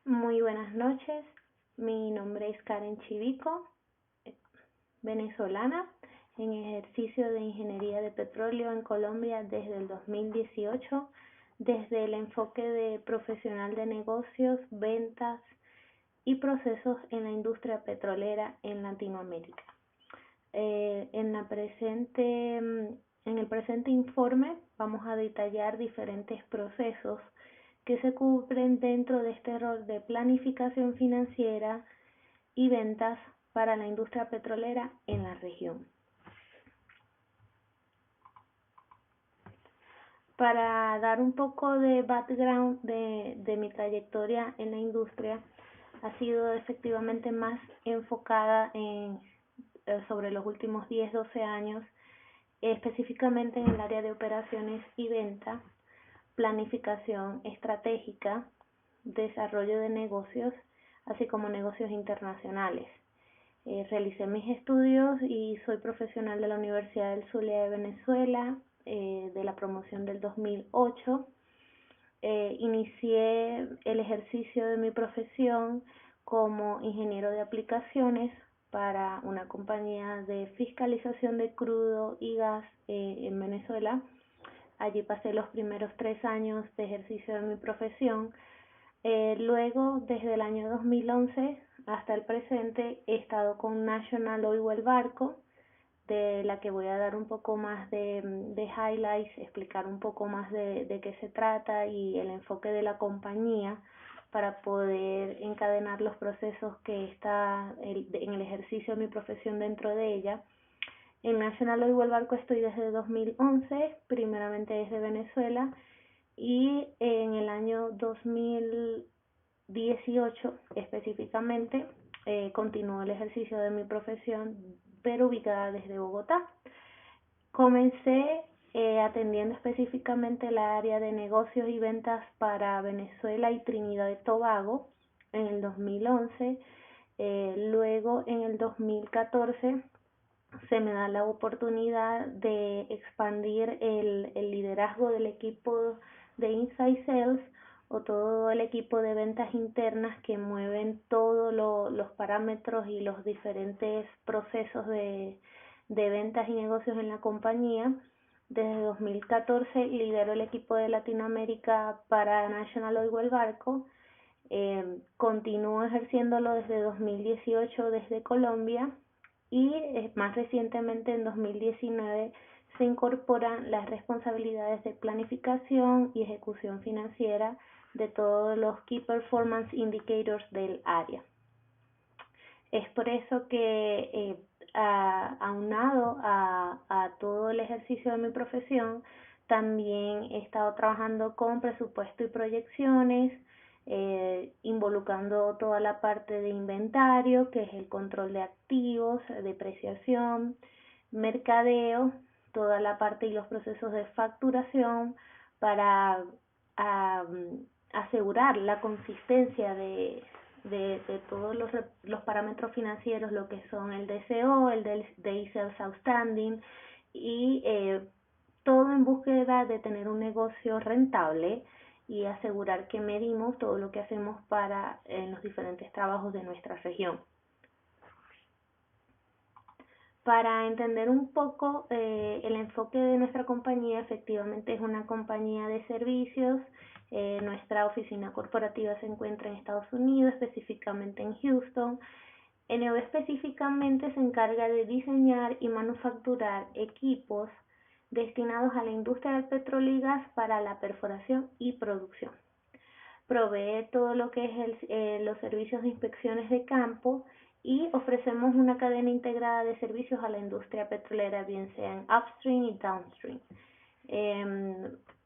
Muy buenas noches, mi nombre es Karen Chivico, venezolana, en ejercicio de Ingeniería de Petróleo en Colombia desde el 2018, desde el enfoque de profesional de negocios, ventas y procesos en la industria petrolera en Latinoamérica. En el presente informe vamos a detallar diferentes procesos que se cubren dentro de este rol de planificación financiera y ventas para la industria petrolera en la región. Para dar un poco de background de mi trayectoria en la industria, ha sido efectivamente más enfocada sobre los últimos 10-12 años, específicamente en el área de operaciones y venta, planificación estratégica, desarrollo de negocios, así como negocios internacionales. Realicé mis estudios y soy profesional de la Universidad del Zulia de Venezuela, de la promoción del 2008. Inicié el ejercicio de mi profesión como ingeniero de aplicaciones para una compañía de fiscalización de crudo y gas en Venezuela. Allí pasé los primeros 3 años de ejercicio de mi profesión. Luego, desde el año 2011 hasta el presente, he estado con National Oilwell Varco, de la que voy a dar un poco más de highlights, explicar un poco más de qué se trata y el enfoque de la compañía para poder encadenar los procesos que está en el ejercicio de mi profesión dentro de ella. En National Oilwell Varco estoy desde 2011, primeramente desde Venezuela, y en el año 2018 específicamente continuó el ejercicio de mi profesión, pero ubicada desde Bogotá. Comencé atendiendo específicamente la área de negocios y ventas para Venezuela y Trinidad y Tobago en el 2011. Luego en el 2014 se me da la oportunidad de expandir el liderazgo del equipo de Inside Sales o todo el equipo de ventas internas que mueven todos los parámetros y los diferentes procesos de ventas y negocios en la compañía. Desde 2014 lidero el equipo de Latinoamérica para National Oilwell Varco. Continúo ejerciéndolo desde 2018 desde Colombia y más recientemente en 2019 se incorporan las responsabilidades de planificación y ejecución financiera de todos los Key Performance Indicators del área. Es por eso que aunado a todo el ejercicio de mi profesión, también he estado trabajando con presupuesto y proyecciones, involucrando toda la parte de inventario, que es el control de activos, depreciación, mercadeo, toda la parte y los procesos de facturación para asegurar la consistencia de todos los parámetros financieros, lo que son el DCO, el Day Sales Outstanding y todo en búsqueda de tener un negocio rentable y asegurar que medimos todo lo que hacemos para en los diferentes trabajos de nuestra región. Para entender un poco el enfoque de nuestra compañía, efectivamente es una compañía de servicios. Nuestra oficina corporativa se encuentra en Estados Unidos, específicamente en Houston. NOV específicamente se encarga de diseñar y manufacturar equipos destinados a la industria del petróleo y gas para la perforación y producción. Provee todo lo que es los servicios de inspecciones de campo y ofrecemos una cadena integrada de servicios a la industria petrolera, bien sea en upstream y downstream.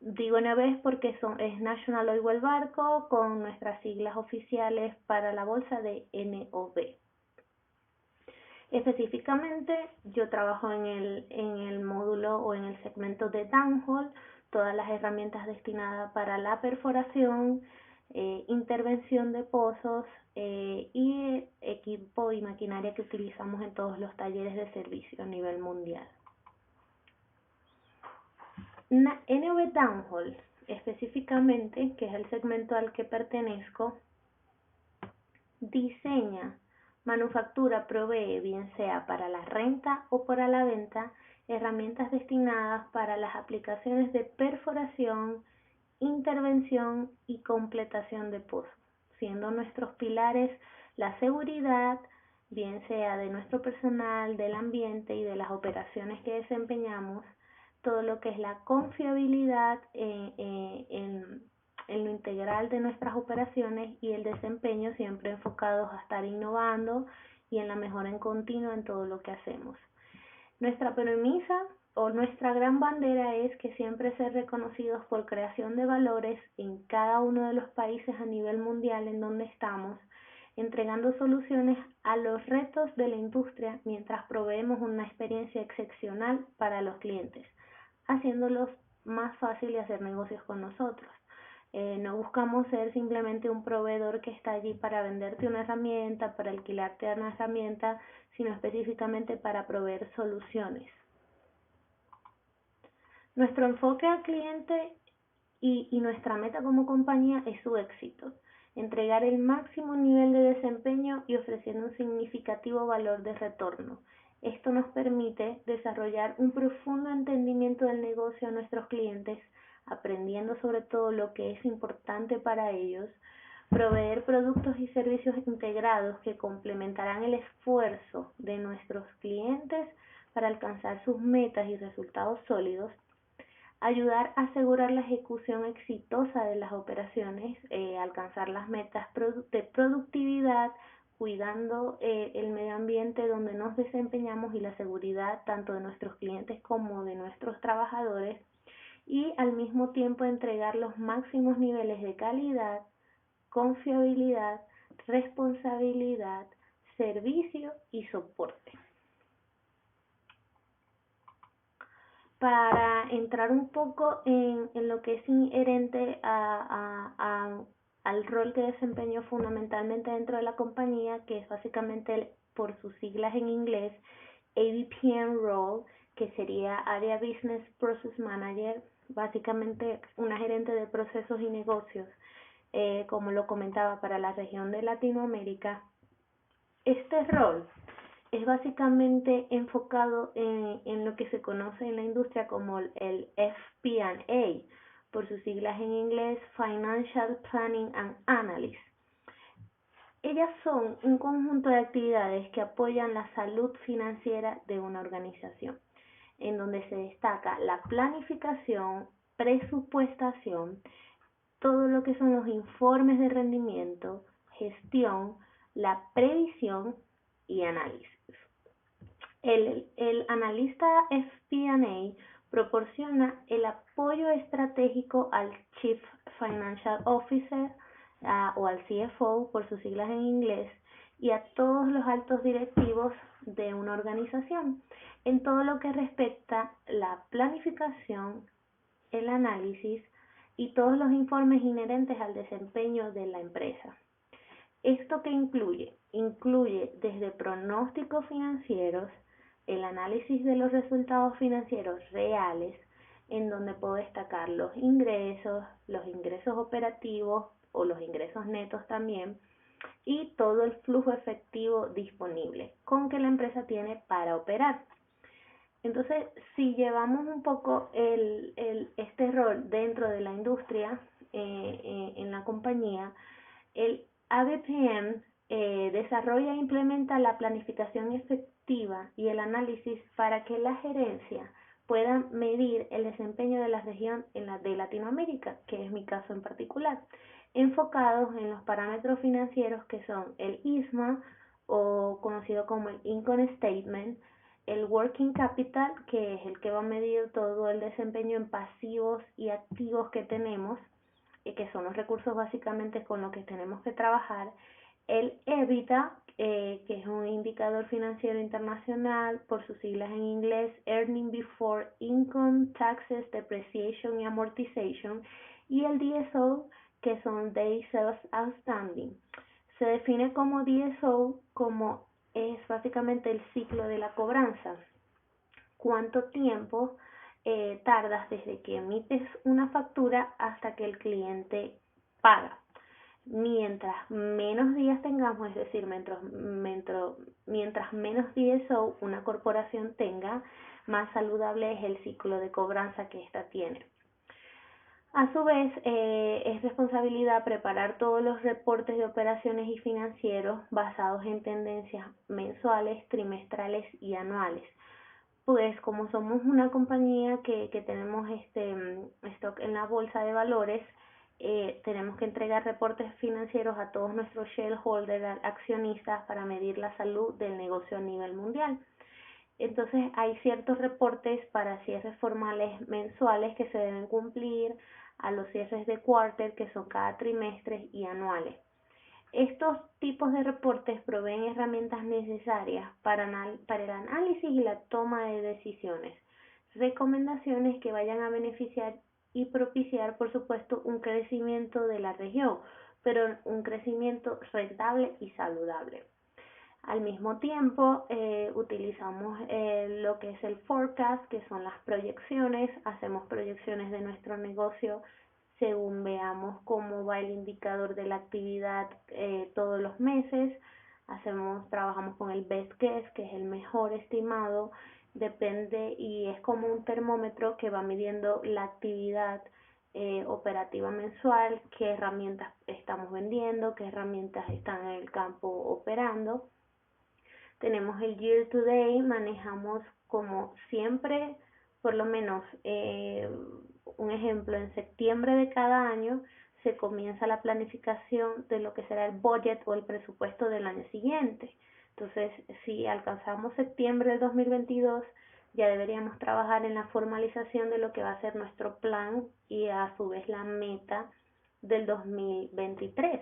Digo NOV porque es National Oilwell Varco con nuestras siglas oficiales para la bolsa de NOV. Específicamente, yo trabajo en el módulo o en el segmento de downhole, todas las herramientas destinadas para la perforación, intervención de pozos y equipo y maquinaria que utilizamos en todos los talleres de servicio a nivel mundial. NOV Downhole, específicamente, que es el segmento al que pertenezco, diseña, manufactura, provee, bien sea para la renta o para la venta, herramientas destinadas para las aplicaciones de perforación, intervención y completación de pozos, siendo nuestros pilares la seguridad, bien sea de nuestro personal, del ambiente y de las operaciones que desempeñamos, todo lo que es la confiabilidad en lo integral de nuestras operaciones y el desempeño siempre enfocados a estar innovando y en la mejora en continua en todo lo que hacemos. Nuestra premisa o nuestra gran bandera es que siempre ser reconocidos por creación de valores en cada uno de los países a nivel mundial en donde estamos, entregando soluciones a los retos de la industria mientras proveemos una experiencia excepcional para los clientes, haciéndolos más fácil de hacer negocios con nosotros. No buscamos ser simplemente un proveedor que está allí para venderte una herramienta, para alquilarte una herramienta, sino específicamente para proveer soluciones. Nuestro enfoque al cliente y nuestra meta como compañía es su éxito, entregar el máximo nivel de desempeño y ofreciendo un significativo valor de retorno. Esto nos permite desarrollar un profundo entendimiento del negocio a nuestros clientes, aprendiendo sobre todo lo que es importante para ellos, proveer productos y servicios integrados que complementarán el esfuerzo de nuestros clientes para alcanzar sus metas y resultados sólidos, ayudar a asegurar la ejecución exitosa de las operaciones, alcanzar las metas de productividad, cuidando el medio ambiente donde nos desempeñamos y la seguridad tanto de nuestros clientes como de nuestros trabajadores, y al mismo tiempo entregar los máximos niveles de calidad, confiabilidad, responsabilidad, servicio y soporte. Para entrar un poco en lo que es inherente al rol que desempeño fundamentalmente dentro de la compañía, que es básicamente por sus siglas en inglés, ABPM Role, que sería Area Business Process Manager, básicamente una gerente de procesos y negocios, como lo comentaba, para la región de Latinoamérica. Este rol es básicamente enfocado en lo que se conoce en la industria como el FP&A, por sus siglas en inglés, Financial Planning and Analysis. Ellas son un conjunto de actividades que apoyan la salud financiera de una organización, en donde se destaca la planificación, presupuestación, todo lo que son los informes de rendimiento, gestión, la previsión y análisis. El analista FP&A proporciona el apoyo estratégico al Chief Financial Officer o al CFO, por sus siglas en inglés, y a todos los altos directivos de una organización en todo lo que respecta la planificación, el análisis y todos los informes inherentes al desempeño de la empresa. ¿Esto qué incluye? Incluye desde pronósticos financieros, el análisis de los resultados financieros reales, en donde puedo destacar los ingresos operativos o los ingresos netos también, y todo el flujo efectivo disponible con que la empresa tiene para operar. Entonces, si llevamos un poco este rol dentro de la industria, en la compañía, el ABPM desarrolla e implementa la planificación efectiva y el análisis para que la gerencia pueda medir el desempeño de la región de Latinoamérica, que es mi caso en particular, enfocados en los parámetros financieros que son el ISMA, o conocido como el Income Statement, el Working Capital, que es el que va a medir todo el desempeño en pasivos y activos que tenemos, que son los recursos básicamente con los que tenemos que trabajar, el EBITDA, que es un indicador financiero internacional, por sus siglas en inglés, Earning Before Income, Taxes, Depreciation y Amortization, y el DSO, que son Days Sales Outstanding. Se define como DSO como es básicamente el ciclo de la cobranza. ¿Cuánto tiempo tardas desde que emites una factura hasta que el cliente paga? Mientras menos días tengamos, es decir, mientras menos DSO una corporación tenga, más saludable es el ciclo de cobranza que ésta tiene. A su vez, es responsabilidad preparar todos los reportes de operaciones y financieros basados en tendencias mensuales, trimestrales y anuales. Pues como somos una compañía que tenemos stock en la bolsa de valores, tenemos que entregar reportes financieros a todos nuestros shareholders, accionistas, para medir la salud del negocio a nivel mundial. Entonces hay ciertos reportes para cierres formales mensuales que se deben cumplir, a los cierres de quarter, que son cada trimestre, y anuales. Estos tipos de reportes proveen herramientas necesarias para el análisis y la toma de decisiones, recomendaciones que vayan a beneficiar y propiciar, por supuesto, un crecimiento de la región, pero un crecimiento rentable y saludable. Al mismo tiempo, utilizamos lo que es el forecast, que son las proyecciones. Hacemos proyecciones de nuestro negocio según veamos cómo va el indicador de la actividad todos los meses. Trabajamos con el best guess, que es el mejor estimado. Depende, y es como un termómetro que va midiendo la actividad operativa mensual, qué herramientas estamos vendiendo, qué herramientas están en el campo operando. Tenemos el year to day, manejamos como siempre, por lo menos un ejemplo, en septiembre de cada año se comienza la planificación de lo que será el budget o el presupuesto del año siguiente. Entonces, si alcanzamos septiembre del 2022, ya deberíamos trabajar en la formalización de lo que va a ser nuestro plan y a su vez la meta del 2023.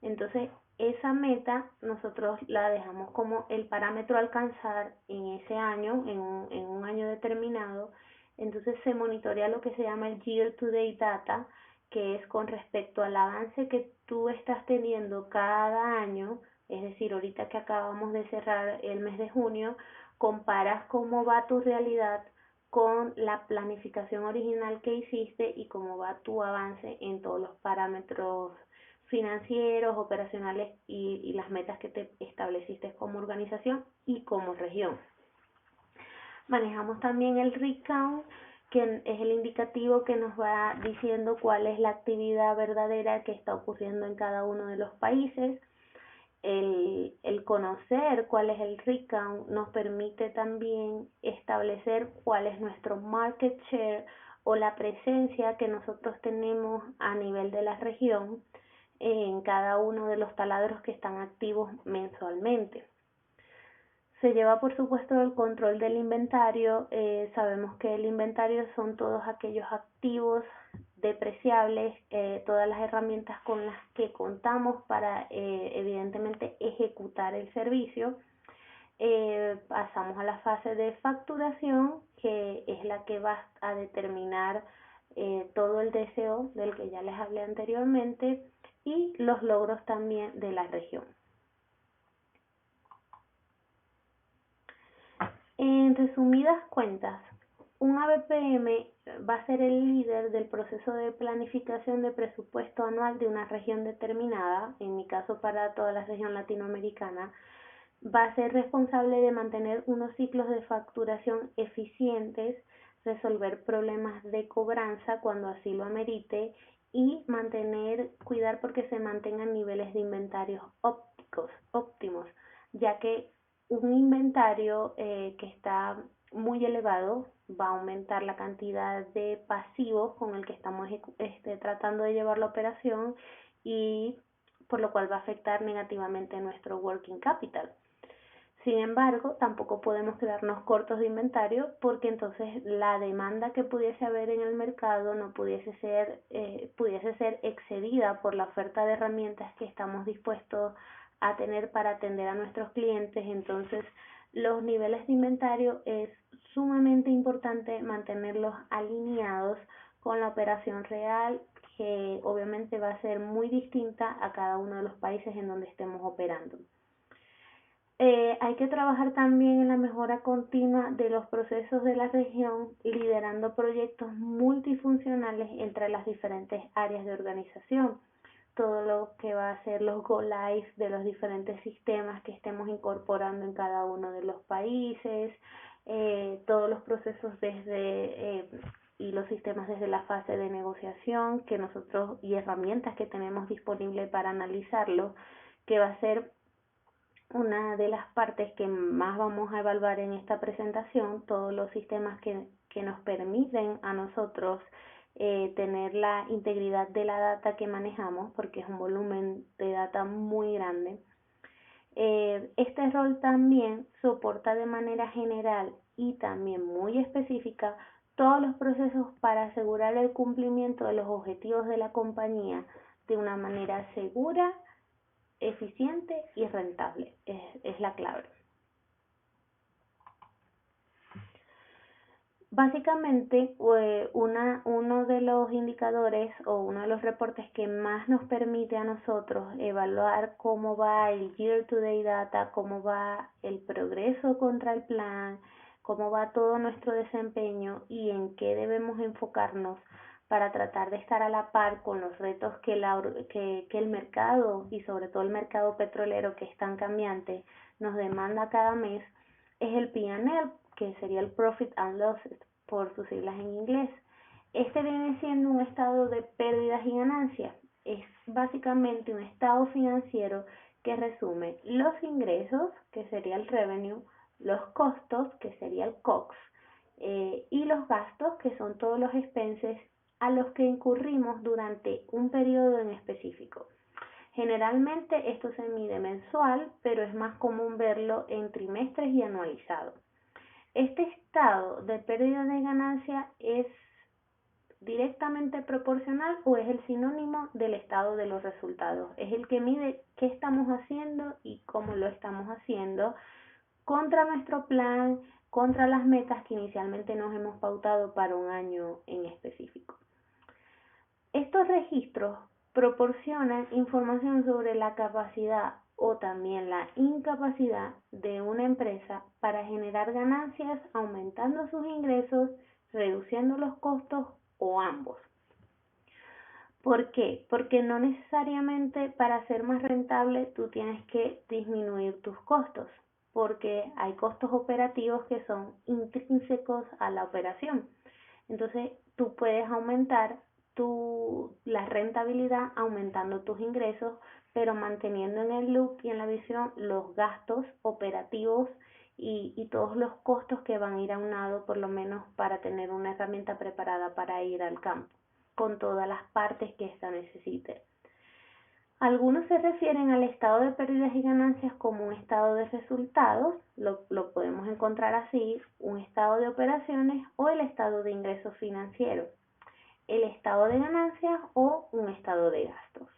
Entonces, esa meta nosotros la dejamos como el parámetro a alcanzar en ese año, en un año determinado. Entonces se monitorea lo que se llama el Year to Date Data, que es con respecto al avance que tú estás teniendo cada año. Es decir, ahorita que acabamos de cerrar el mes de junio, comparas cómo va tu realidad con la planificación original que hiciste y cómo va tu avance en todos los parámetros financieros, operacionales y las metas que te estableciste como organización y como región. Manejamos también el rig count, que es el indicativo que nos va diciendo cuál es la actividad verdadera que está ocurriendo en cada uno de los países. El conocer cuál es el rig count nos permite también establecer cuál es nuestro market share o la presencia que nosotros tenemos a nivel de la región en cada uno de los taladros que están activos mensualmente. Se lleva, por supuesto, el control del inventario. Sabemos que el inventario son todos aquellos activos depreciables, todas las herramientas con las que contamos para, evidentemente, ejecutar el servicio. Pasamos a la fase de facturación, que es la que va a determinar todo el DSO del que ya les hablé anteriormente, y los logros también de la región. En resumidas cuentas, un ABPM va a ser el líder del proceso de planificación de presupuesto anual de una región determinada. En mi caso, para toda la región latinoamericana, va a ser responsable de mantener unos ciclos de facturación eficientes, resolver problemas de cobranza cuando así lo amerite y cuidar porque se mantengan niveles de inventarios óptimos, ya que un inventario que está muy elevado va a aumentar la cantidad de pasivos con el que estamos tratando de llevar la operación, y por lo cual va a afectar negativamente nuestro working capital. Sin embargo, tampoco podemos quedarnos cortos de inventario, porque entonces la demanda que pudiese haber en el mercado no pudiese ser excedida por la oferta de herramientas que estamos dispuestos a tener para atender a nuestros clientes. Entonces, los niveles de inventario es sumamente importante mantenerlos alineados con la operación real, que obviamente va a ser muy distinta a cada uno de los países en donde estemos operando. Hay que trabajar también en la mejora continua de los procesos de la región, liderando proyectos multifuncionales entre las diferentes áreas de organización. todo lo que va a ser los go live de los diferentes sistemas que estemos incorporando en cada uno de los países, todos los procesos y los sistemas desde la fase de negociación que nosotros y herramientas que tenemos disponibles para analizarlo, que va a ser una de las partes que más vamos a evaluar en esta presentación, todos los sistemas que nos permiten a nosotros tener la integridad de la data que manejamos, porque es un volumen de data muy grande. Este rol también soporta de manera general y también muy específica todos los procesos para asegurar el cumplimiento de los objetivos de la compañía de una manera segura, eficiente y rentable. Es la clave. Básicamente, uno de los indicadores o uno de los reportes que más nos permite a nosotros evaluar cómo va el year-to-date data, cómo va el progreso contra el plan, cómo va todo nuestro desempeño y en qué debemos enfocarnos para tratar de estar a la par con los retos que el mercado y sobre todo el mercado petrolero, que es tan cambiante, nos demanda cada mes, es el P&L, que sería el Profit and Loss por sus siglas en inglés. Este viene siendo un estado de pérdidas y ganancias. Es básicamente un estado financiero que resume los ingresos, que sería el revenue, los costos, que sería el COGS, y los gastos, que son todos los expenses a los que incurrimos durante un periodo en específico. Generalmente esto se mide mensual, pero es más común verlo en trimestres y anualizado. Este estado de pérdida de ganancia es directamente proporcional o es el sinónimo del estado de los resultados. Es el que mide qué estamos haciendo y cómo lo estamos haciendo contra nuestro plan, contra las metas que inicialmente nos hemos pautado para un año en específico. Estos registros proporcionan información sobre la capacidad o también la incapacidad de una empresa para generar ganancias aumentando sus ingresos, reduciendo los costos o ambos. ¿Por qué? Porque no necesariamente para ser más rentable tú tienes que disminuir tus costos, porque hay costos operativos que son intrínsecos a la operación. Entonces, tú puedes aumentar la rentabilidad aumentando tus ingresos, pero manteniendo en el loop y en la visión los gastos operativos y todos los costos que van a ir aunados, por lo menos para tener una herramienta preparada para ir al campo, con todas las partes que ésta necesite. Algunos se refieren al estado de pérdidas y ganancias como un estado de resultados, lo podemos encontrar así, un estado de operaciones o el estado de ingresos financieros, el estado de ganancias o un estado de gastos.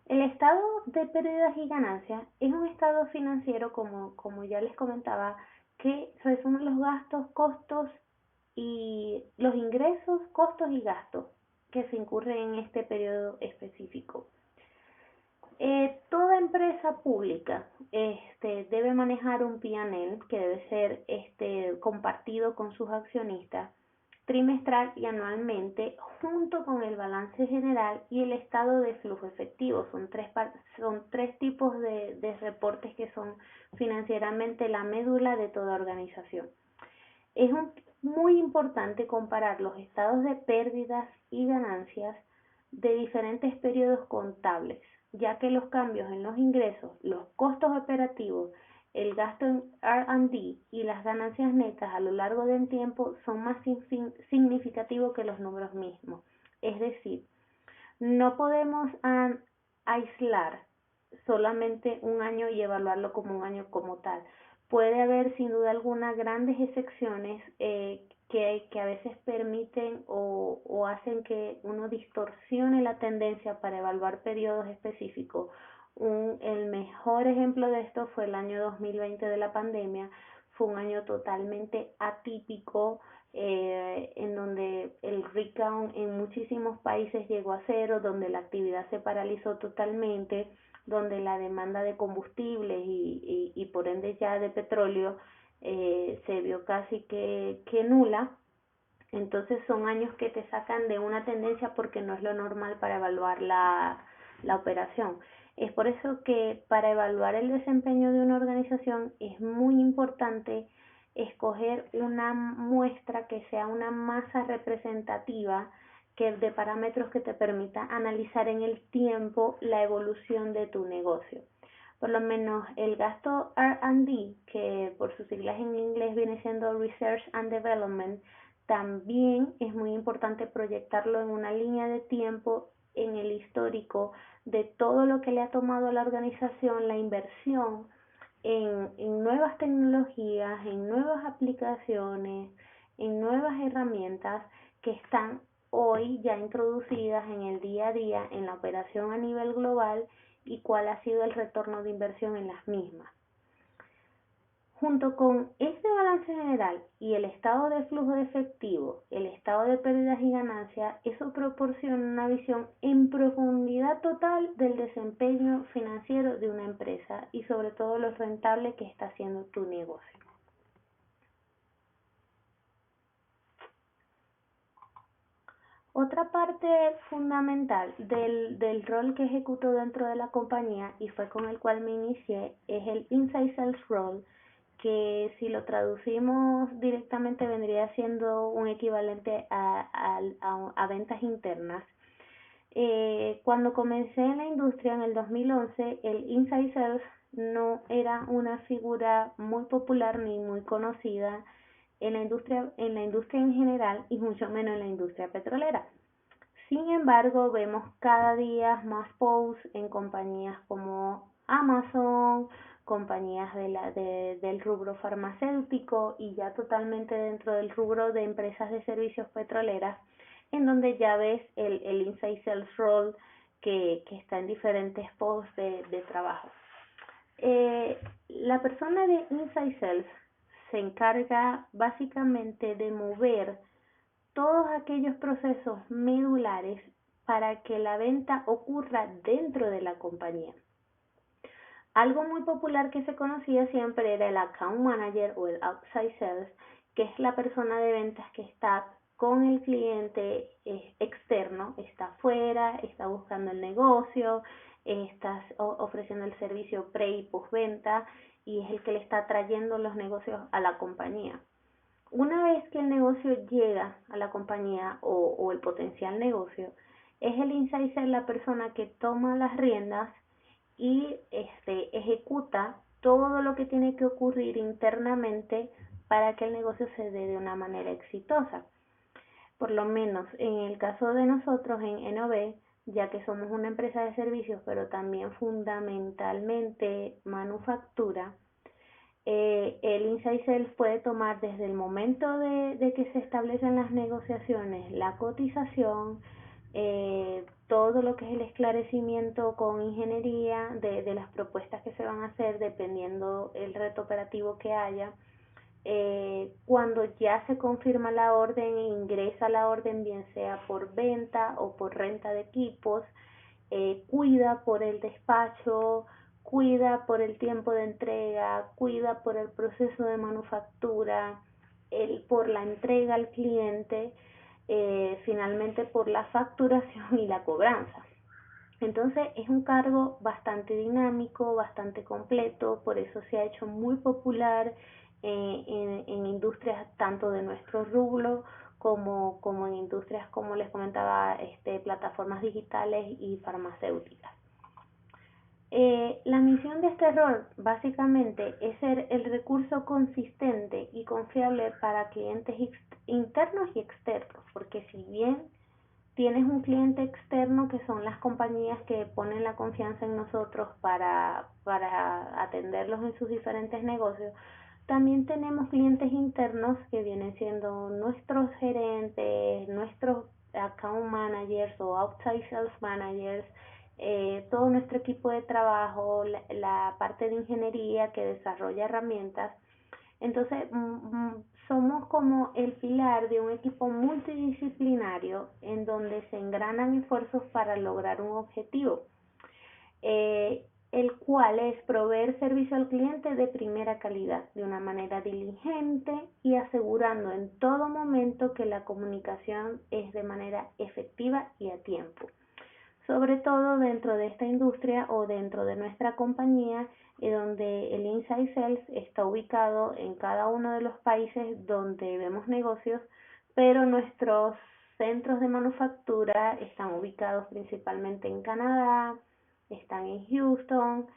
El estado de pérdidas y ganancias es un estado financiero, como ya les comentaba, que resume los gastos, costos y los ingresos, costos y gastos que se incurren en este periodo específico. Toda empresa pública debe manejar un P&L que debe ser compartido con sus accionistas trimestral y anualmente junto con el balance general y el estado de flujo efectivo. Son tres tipos de reportes que son financieramente la médula de toda organización. Es muy importante comparar los estados de pérdidas y ganancias de diferentes periodos contables, ya que los cambios en los ingresos, los costos operativos, el gasto en R&D y las ganancias netas a lo largo del tiempo son más significativos que los números mismos. Es decir, no podemos aislar solamente un año y evaluarlo como un año como tal. Puede haber sin duda alguna grandes excepciones que a veces permiten o hacen que uno distorsione la tendencia para evaluar periodos específicos. El mejor ejemplo de esto fue el año 2020 de la pandemia. Fue un año totalmente atípico, en donde el rig count en muchísimos países llegó a cero, donde la actividad se paralizó totalmente. donde la demanda de combustibles y por ende ya de petróleo se vio casi que nula. Entonces son años que te sacan de una tendencia porque no es lo normal para evaluar la operación. Es por eso que para evaluar el desempeño de una organización es muy importante escoger una muestra que sea una masa representativa que de parámetros que te permita analizar en el tiempo la evolución de tu negocio. Por lo menos el gasto R&D, que por sus siglas en inglés viene siendo Research and Development, también es muy importante proyectarlo en una línea de tiempo en el histórico de todo lo que le ha tomado a la organización la inversión en nuevas tecnologías, en nuevas aplicaciones, en nuevas herramientas que están hoy ya introducidas en el día a día en la operación a nivel global y cuál ha sido el retorno de inversión en las mismas. Junto con este balance general y el estado de flujo de efectivo, el estado de pérdidas y ganancias, eso proporciona una visión en profundidad total del desempeño financiero de una empresa y sobre todo lo rentable que está haciendo tu negocio. Otra parte fundamental del rol que ejecuto dentro de la compañía y fue con el cual me inicié es el Inside Sales Role, que si lo traducimos directamente vendría siendo un equivalente a ventas internas. Cuando comencé en la industria en el 2011, el Inside Sales no era una figura muy popular ni muy conocida en la industria en general y mucho menos en la industria petrolera. Sin embargo, vemos cada día más posts en compañías como Amazon, compañías del rubro farmacéutico y ya totalmente dentro del rubro de empresas de servicios petroleras, en donde ya ves el Inside Sales Role que está en diferentes posts de trabajo. La persona de Inside Sales se encarga básicamente de mover todos aquellos procesos medulares para que la venta ocurra dentro de la compañía. Algo muy popular que se conocía siempre era el account manager o el outside sales, que es la persona de ventas que está con el cliente externo, está afuera, está buscando el negocio, está ofreciendo el servicio pre y postventa y es el que le está trayendo los negocios a la compañía. Una vez que el negocio llega a la compañía o el potencial negocio, es el inside sales la persona que toma las riendas y ejecuta todo lo que tiene que ocurrir internamente para que el negocio se dé de una manera exitosa. Por lo menos en el caso de nosotros en NOV, ya que somos una empresa de servicios, pero también fundamentalmente manufactura, el Inside Sales puede tomar desde el momento de que se establecen las negociaciones, la cotización, todo lo que es el esclarecimiento con ingeniería de las propuestas que se van a hacer dependiendo el reto operativo que haya. Cuando ya se confirma la orden e ingresa la orden, bien sea por venta o por renta de equipos, cuida por el despacho, cuida por el tiempo de entrega, cuida por el proceso de manufactura, por la entrega al cliente, finalmente por la facturación y la cobranza. Entonces es un cargo bastante dinámico, bastante completo, por eso se ha hecho muy popular en industrias tanto de nuestro rubro como en industrias, como les comentaba, plataformas digitales y farmacéuticas. La misión de este rol básicamente es ser el recurso consistente y confiable para clientes internos y externos, porque si bien tienes un cliente externo que son las compañías que ponen la confianza en nosotros para atenderlos en sus diferentes negocios, también tenemos clientes internos que vienen siendo nuestros gerentes, nuestros account managers o outside sales managers, todo nuestro equipo de trabajo, la parte de ingeniería que desarrolla herramientas. Entonces, somos como el pilar de un equipo multidisciplinario en donde se engranan esfuerzos para lograr un objetivo. el cual es proveer servicio al cliente de primera calidad, de una manera diligente y asegurando en todo momento que la comunicación es de manera efectiva y a tiempo. Sobre todo dentro de esta industria o dentro de nuestra compañía, donde el Inside Sales está ubicado en cada uno de los países donde vemos negocios, pero nuestros centros de manufactura están ubicados principalmente en Canadá, están en Houston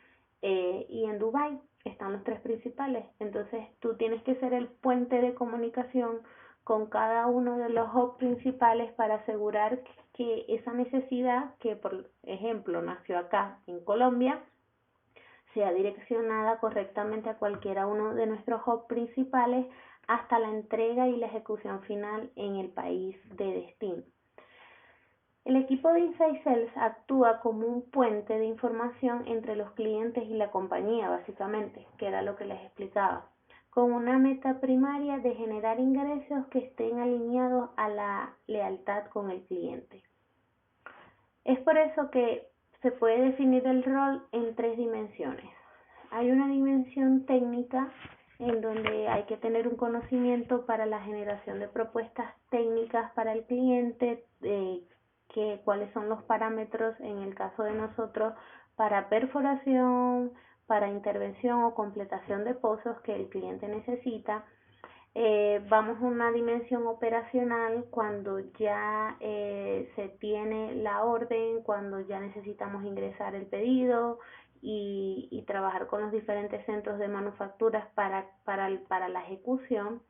y en Dubai, están los tres principales. Entonces tú tienes que ser el puente de comunicación con cada uno de los hubs principales para asegurar que esa necesidad que, por ejemplo, nació acá en Colombia, sea direccionada correctamente a cualquiera uno de nuestros hubs principales hasta la entrega y la ejecución final en el país de destino. El equipo de Inside Sales actúa como un puente de información entre los clientes y la compañía, básicamente, que era lo que les explicaba, con una meta primaria de generar ingresos que estén alineados a la lealtad con el cliente. Es por eso que se puede definir el rol en tres dimensiones. Hay una dimensión técnica en donde hay que tener un conocimiento para la generación de propuestas técnicas para el cliente, cuáles son los parámetros en el caso de nosotros para perforación, para intervención o completación de pozos que el cliente necesita. Vamos a una dimensión operacional cuando ya se tiene la orden, cuando ya necesitamos ingresar el pedido y trabajar con los diferentes centros de manufacturas para la ejecución.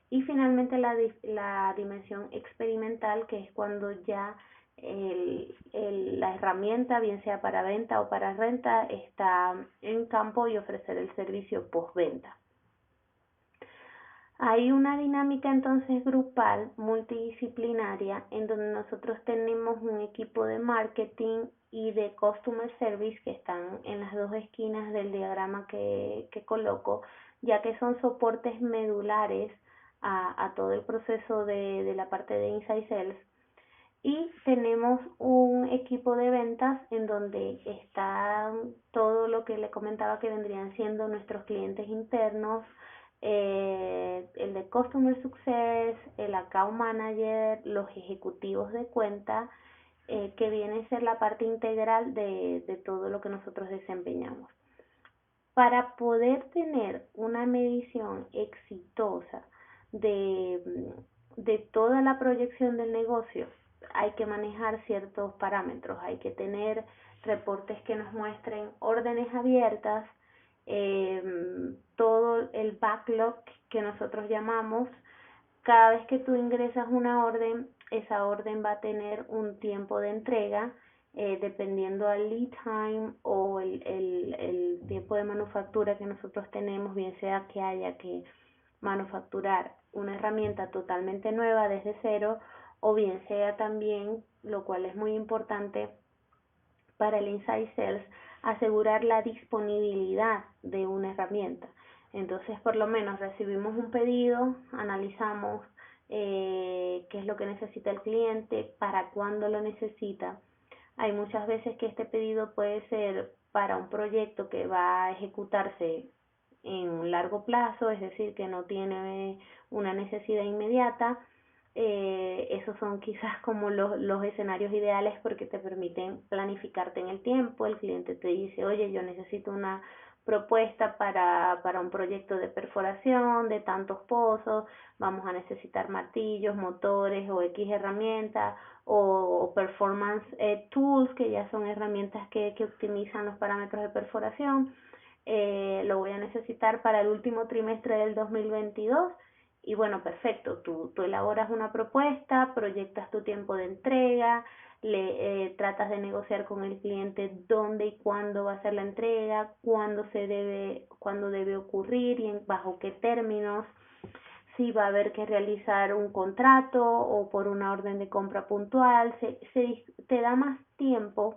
Y finalmente la dimensión experimental, que es cuando ya la herramienta, bien sea para venta o para renta, está en campo y ofrecer el servicio postventa. Hay una dinámica entonces grupal, multidisciplinaria, en donde nosotros tenemos un equipo de marketing y de customer service que están en las dos esquinas del diagrama que coloco, ya que son soportes medulares a todo el proceso de la parte de Inside Sales. Y tenemos un equipo de ventas en donde está todo lo que le comentaba que vendrían siendo nuestros clientes internos, el de Customer Success, el Account Manager, los ejecutivos de cuenta, que viene a ser la parte integral de todo lo que nosotros desempeñamos. Para poder tener una medición exitosa de toda la proyección del negocio, hay que manejar ciertos parámetros, hay que tener reportes que nos muestren órdenes abiertas, todo el backlog que nosotros llamamos. Cada vez que tú ingresas una orden, esa orden va a tener un tiempo de entrega, dependiendo al lead time o el tiempo de manufactura que nosotros tenemos, bien sea que haya que manufacturar una herramienta totalmente nueva desde cero, o bien sea también, lo cual es muy importante para el Inside Sales, asegurar la disponibilidad de una herramienta. Entonces, por lo menos recibimos un pedido, analizamos qué es lo que necesita el cliente, para cuándo lo necesita. Hay muchas veces que este pedido puede ser para un proyecto que va a ejecutarse en un largo plazo, es decir, que no tiene una necesidad inmediata. Esos son quizás como los escenarios ideales porque te permiten planificarte en el tiempo. El cliente te dice, oye, yo necesito una propuesta para un proyecto de perforación de tantos pozos, vamos a necesitar martillos, motores o X herramientas o performance tools, que ya son herramientas que optimizan los parámetros de perforación. Lo voy a necesitar para el último trimestre del 2022. Y bueno, perfecto, tú elaboras una propuesta, proyectas tu tiempo de entrega, tratas de negociar con el cliente dónde y cuándo va a ser la entrega, cuándo debe ocurrir y bajo qué términos, si va a haber que realizar un contrato o por una orden de compra puntual. Te da más tiempo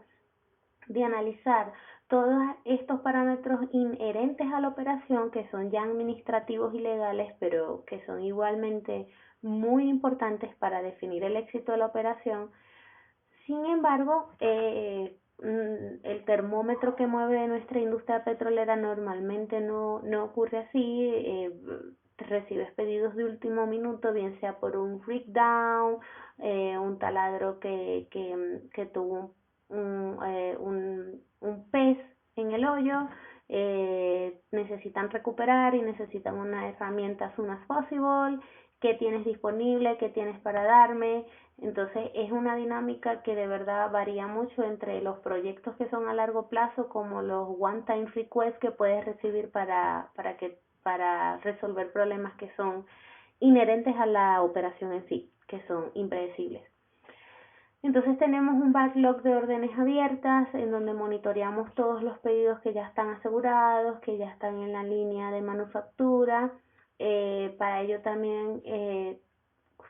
de analizar todos estos parámetros inherentes a la operación, que son ya administrativos y legales, pero que son igualmente muy importantes para definir el éxito de la operación. Sin embargo, el termómetro que mueve nuestra industria petrolera normalmente no ocurre así. Recibes pedidos de último minuto, bien sea por un rig down, un taladro que tuvo un pez en el hoyo, necesitan recuperar y necesitan una herramienta as soon as possible. ¿Qué tienes disponible? ¿Qué tienes para darme? Entonces es una dinámica que de verdad varía mucho entre los proyectos que son a largo plazo como los one time requests que puedes recibir para resolver problemas que son inherentes a la operación en sí, que son impredecibles. Entonces tenemos un backlog de órdenes abiertas en donde monitoreamos todos los pedidos que ya están asegurados, que ya están en la línea de manufactura. Para ello también,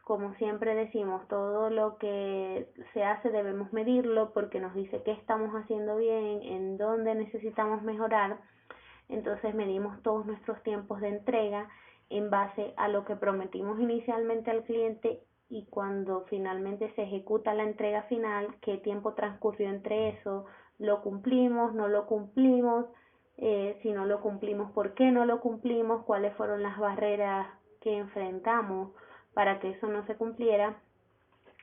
como siempre decimos, todo lo que se hace debemos medirlo porque nos dice qué estamos haciendo bien, en dónde necesitamos mejorar. Entonces medimos todos nuestros tiempos de entrega en base a lo que prometimos inicialmente al cliente y cuando finalmente se ejecuta la entrega final, qué tiempo transcurrió entre eso, lo cumplimos, no lo cumplimos, si no lo cumplimos, por qué no lo cumplimos, cuáles fueron las barreras que enfrentamos para que eso no se cumpliera.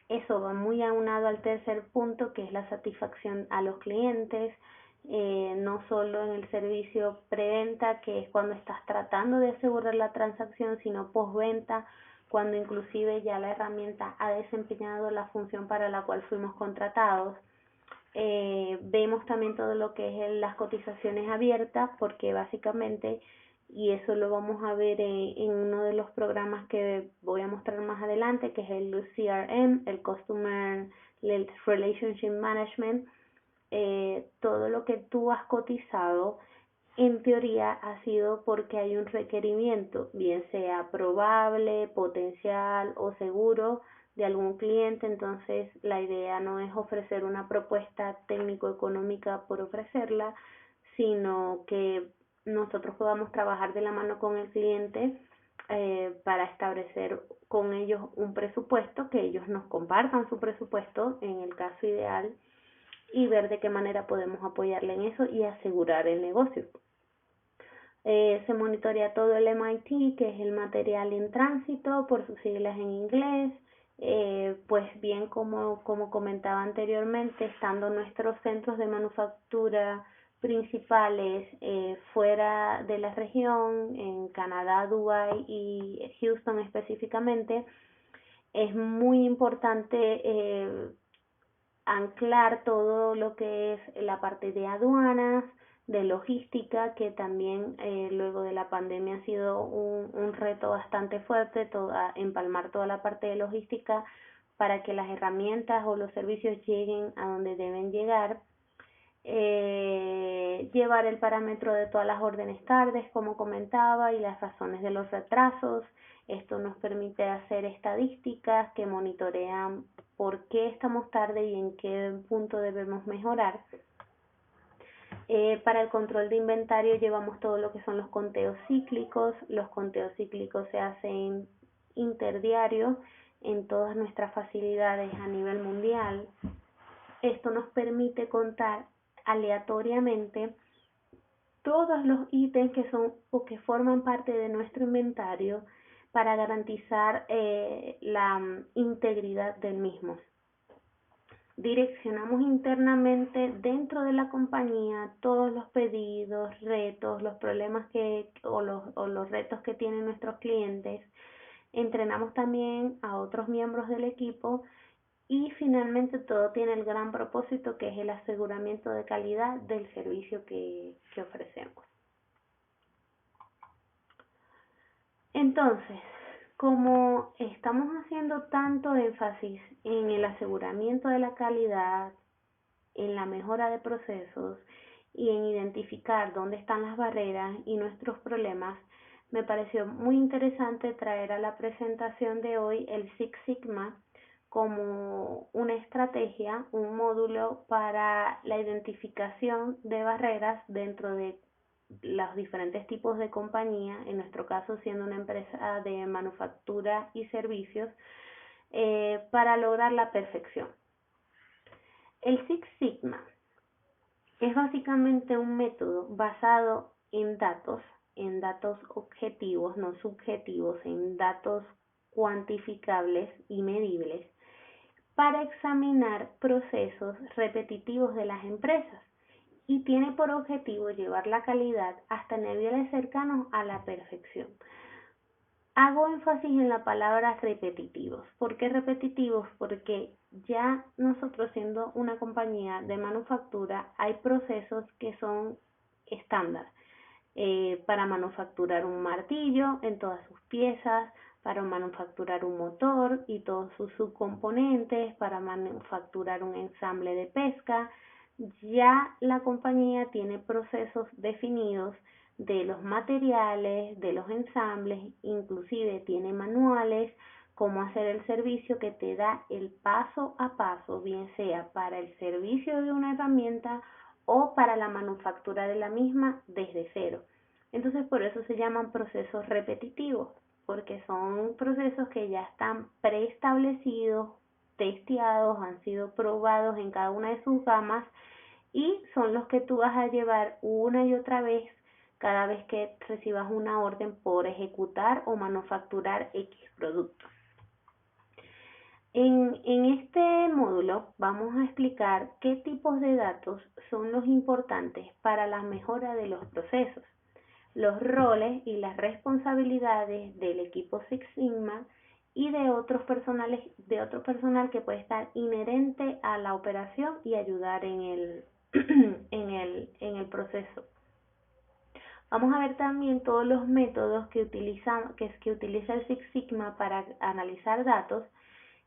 Eso va muy aunado al tercer punto, que es la satisfacción a los clientes, no solo en el servicio preventa, que es cuando estás tratando de asegurar la transacción, sino postventa, cuando inclusive ya la herramienta ha desempeñado la función para la cual fuimos contratados. Vemos también todo lo que es las cotizaciones abiertas, porque básicamente, y eso lo vamos a ver en uno de los programas que voy a mostrar más adelante, que es el CRM, el Customer Relationship Management. Todo lo que tú has cotizado en teoría ha sido porque hay un requerimiento, bien sea probable, potencial o seguro de algún cliente. Entonces la idea no es ofrecer una propuesta técnico-económica por ofrecerla, sino que nosotros podamos trabajar de la mano con el cliente para establecer con ellos un presupuesto, que ellos nos compartan su presupuesto en el caso ideal y ver de qué manera podemos apoyarle en eso y asegurar el negocio. Se monitorea todo el MIT, que es el material en tránsito, por sus siglas en inglés. Pues bien, como comentaba anteriormente, estando nuestros centros de manufactura principales fuera de la región, en Canadá, Dubái y Houston específicamente, es muy importante anclar todo lo que es la parte de aduanas, de logística, que también luego de la pandemia ha sido un reto bastante fuerte, empalmar toda la parte de logística para que las herramientas o los servicios lleguen a donde deben llegar. Llevar el parámetro de todas las órdenes tardes, como comentaba, y las razones de los retrasos. Esto nos permite hacer estadísticas que monitorean por qué estamos tarde y en qué punto debemos mejorar. Para el control de inventario llevamos todo lo que son los conteos cíclicos. Los conteos cíclicos se hacen interdiario en todas nuestras facilidades a nivel mundial. Esto nos permite contar aleatoriamente todos los ítems que son o que forman parte de nuestro inventario para garantizar la integridad del mismo. Direccionamos internamente dentro de la compañía todos los pedidos, retos, los problemas o los retos que tienen nuestros clientes. Entrenamos también a otros miembros del equipo y finalmente todo tiene el gran propósito, que es el aseguramiento de calidad del servicio que ofrecemos. Entonces, como estamos haciendo tanto énfasis en el aseguramiento de la calidad, en la mejora de procesos y en identificar dónde están las barreras y nuestros problemas, me pareció muy interesante traer a la presentación de hoy el Six Sigma como una estrategia, un módulo para la identificación de barreras dentro de los diferentes tipos de compañía, en nuestro caso siendo una empresa de manufactura y servicios, para lograr la perfección. El Six Sigma Es básicamente un método basado en datos objetivos, no subjetivos, en datos cuantificables y medibles, para examinar procesos repetitivos de las empresas y tiene por objetivo llevar la calidad hasta niveles cercanos a la perfección. Hago énfasis en la palabra repetitivos. ¿Por qué repetitivos? Porque ya nosotros siendo una compañía de manufactura hay procesos que son estándar para manufacturar un martillo en todas sus piezas, para manufacturar un motor y todos sus subcomponentes, para manufacturar un ensamble de pesca. Ya la compañía tiene procesos definidos de los materiales, de los ensambles, inclusive tiene manuales, cómo hacer el servicio que te da el paso a paso, bien sea para el servicio de una herramienta o para la manufactura de la misma desde cero. Entonces por eso se llaman procesos repetitivos, porque son procesos que ya están preestablecidos, testeados, han sido probados en cada una de sus gamas y son los que tú vas a llevar una y otra vez cada vez que recibas una orden por ejecutar o manufacturar X producto. En este módulo vamos a explicar qué tipos de datos son los importantes para la mejora de los procesos, los roles y las responsabilidades del equipo Six Sigma y de otro personal que puede estar inherente a la operación y ayudar en el, en el proceso. Vamos a ver también todos los métodos que utiliza el Six Sigma para analizar datos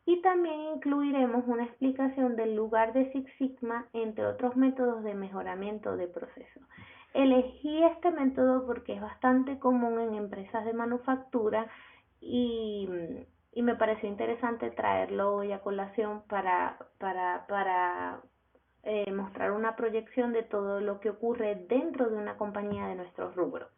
y también incluiremos una explicación del lugar de Six Sigma entre otros métodos de mejoramiento de proceso. Elegí este método porque es bastante común en empresas de manufactura y me pareció interesante traerlo hoy a colación para mostrar una proyección de todo lo que ocurre dentro de una compañía de nuestro rubro.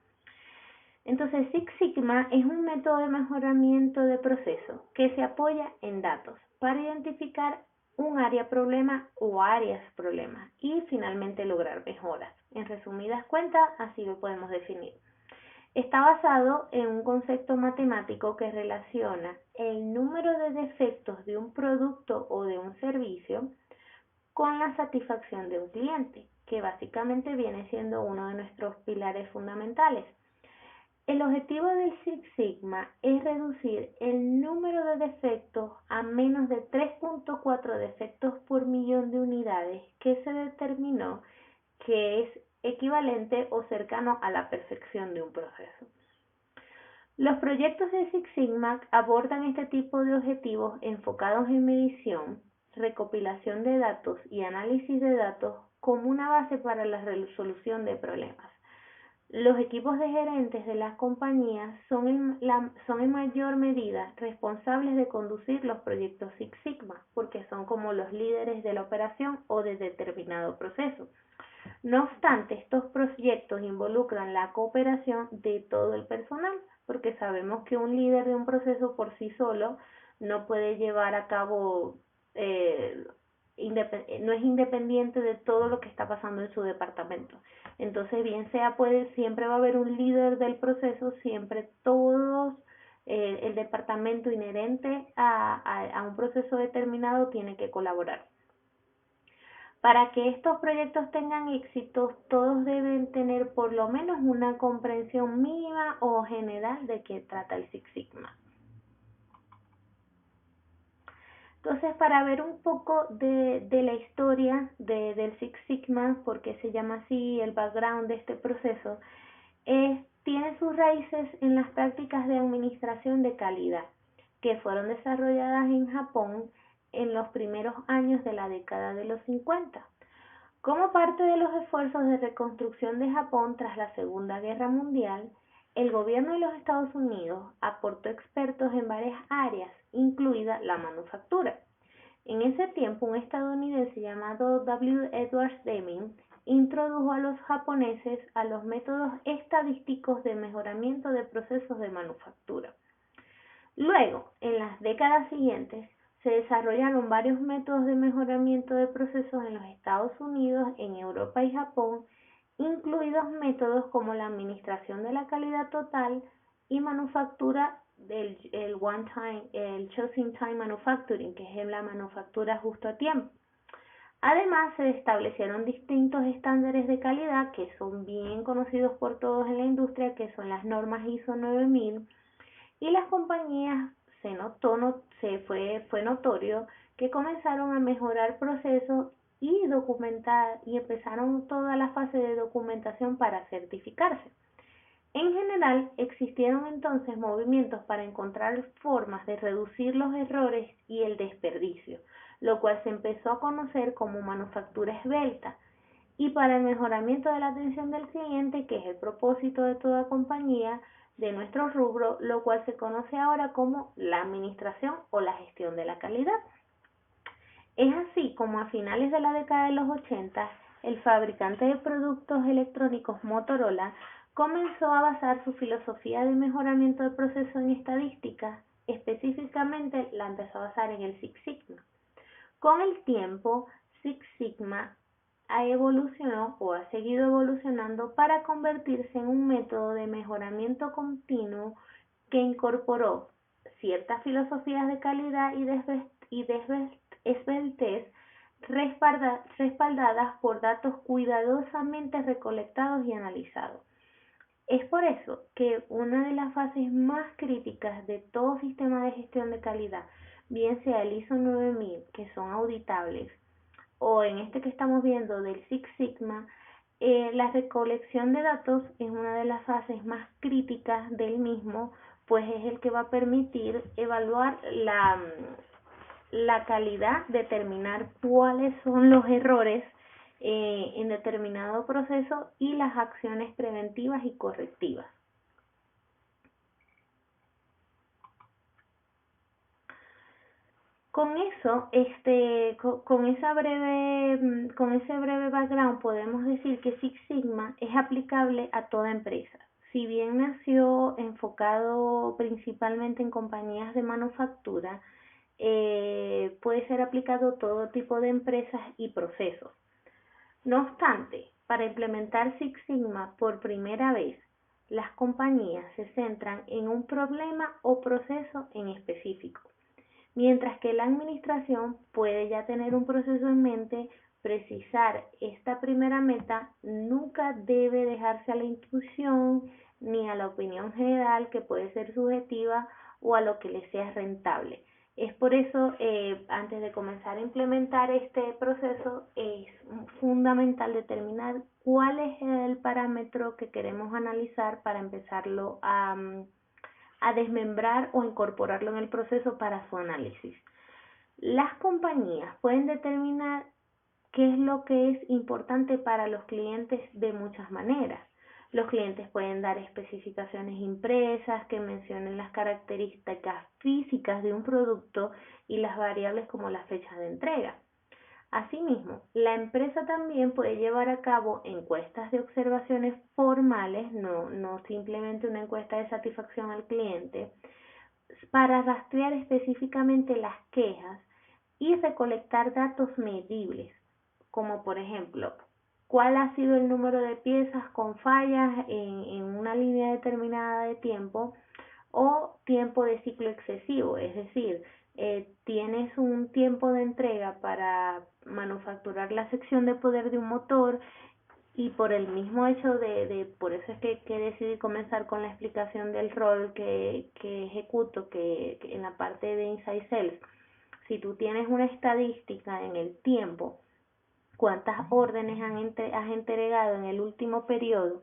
Entonces, Six Sigma es un método de mejoramiento de proceso que se apoya en datos para identificar un área problema o áreas problema y finalmente lograr mejoras. En resumidas cuentas, así lo podemos definir. Está basado en un concepto matemático que relaciona el número de defectos de un producto o de un servicio con la satisfacción de un cliente, que básicamente viene siendo uno de nuestros pilares fundamentales. El objetivo del Six Sigma es reducir el número de defectos a menos de 3.4 defectos por millón de unidades que se determinó que es equivalente o cercano a la perfección de un proceso. Los proyectos de Six Sigma abordan este tipo de objetivos enfocados en medición, recopilación de datos y análisis de datos como una base para la resolución de problemas. Los equipos de gerentes de las compañías son en mayor medida responsables de conducir los proyectos Six Sigma, porque son como los líderes de la operación o de determinado proceso. No obstante, estos proyectos involucran la cooperación de todo el personal, porque sabemos que un líder de un proceso por sí solo no puede llevar a cabo no es independiente de todo lo que está pasando en su departamento. Entonces, bien sea siempre va a haber un líder del proceso, siempre todos el departamento inherente a un proceso determinado tiene que colaborar. Para que estos proyectos tengan éxito, todos deben tener por lo menos una comprensión mínima o general de qué trata el Six Sigma. Entonces, para ver un poco de la historia del Six Sigma, por qué se llama así, el background de este proceso, tiene sus raíces en las prácticas de administración de calidad, que fueron desarrolladas en Japón en los primeros años de la década de los 50. Como parte de los esfuerzos de reconstrucción de Japón tras la Segunda Guerra Mundial, el gobierno de los Estados Unidos aportó expertos en varias áreas, incluida la manufactura. En ese tiempo, un estadounidense llamado W. Edwards Deming introdujo a los japoneses a los métodos estadísticos de mejoramiento de procesos de manufactura. Luego, en las décadas siguientes, Se desarrollaron varios métodos de mejoramiento de procesos en los Estados Unidos, en Europa y Japón, incluidos métodos como la administración de la calidad total y manufactura el just-in-time manufacturing, que es la manufactura justo a tiempo. Además, se establecieron distintos estándares de calidad que son bien conocidos por todos en la industria, que son las normas ISO 9000, y las compañías fue notorio que comenzaron a mejorar procesos y documentar y empezaron toda la fase de documentación para certificarse. En general, existieron entonces movimientos para encontrar formas de reducir los errores y el desperdicio, lo cual se empezó a conocer como manufactura esbelta, y para el mejoramiento de la atención del cliente, que es el propósito de toda compañía de nuestro rubro, lo cual se conoce ahora como la administración o la gestión de la calidad. Es así como a finales de la década de los 80, el fabricante de productos electrónicos Motorola comenzó a basar su filosofía de mejoramiento de proceso en estadísticas, específicamente la empezó a basar en el Six Sigma. Con el tiempo, Six Sigma evolucionó o ha seguido evolucionando para convertirse en un método de mejoramiento continuo que incorporó ciertas filosofías de calidad y de esbeltez respaldadas por datos cuidadosamente recolectados y analizados. Es por eso que una de las fases más críticas de todo sistema de gestión de calidad, bien sea el ISO 9000, que son auditables, o en este que estamos viendo del Six Sigma, la recolección de datos es una de las fases más críticas del mismo, pues es el que va a permitir evaluar la calidad, determinar cuáles son los errores en determinado proceso y las acciones preventivas y correctivas. Con eso, con ese breve background podemos decir que Six Sigma es aplicable a toda empresa. Si bien nació enfocado principalmente en compañías de manufactura, puede ser aplicado a todo tipo de empresas y procesos. No obstante, para implementar Six Sigma por primera vez, las compañías se centran en un problema o proceso en específico, mientras que la administración puede ya tener un proceso en mente. Precisar esta primera meta nunca debe dejarse a la intuición ni a la opinión general, que puede ser subjetiva, o a lo que le sea rentable. Es por eso, antes de comenzar a implementar este proceso, es fundamental determinar cuál es el parámetro que queremos analizar para empezarlo a desmembrar o incorporarlo en el proceso para su análisis. Las compañías pueden determinar qué es lo que es importante para los clientes de muchas maneras. Los clientes pueden dar especificaciones impresas que mencionen las características físicas de un producto y las variables como la fecha de entrega. Asimismo, la empresa también puede llevar a cabo encuestas de observaciones formales, no simplemente una encuesta de satisfacción al cliente, para rastrear específicamente las quejas y recolectar datos medibles, como por ejemplo, cuál ha sido el número de piezas con fallas en una línea determinada de tiempo, o tiempo de ciclo excesivo, es decir, tienes un tiempo de entrega para manufacturar la sección de poder de un motor, y por el mismo hecho por eso es que decidí comenzar con la explicación del rol que ejecuto, que en la parte de Inside Sales. Si tú tienes una estadística en el tiempo, cuántas órdenes has entregado en el último periodo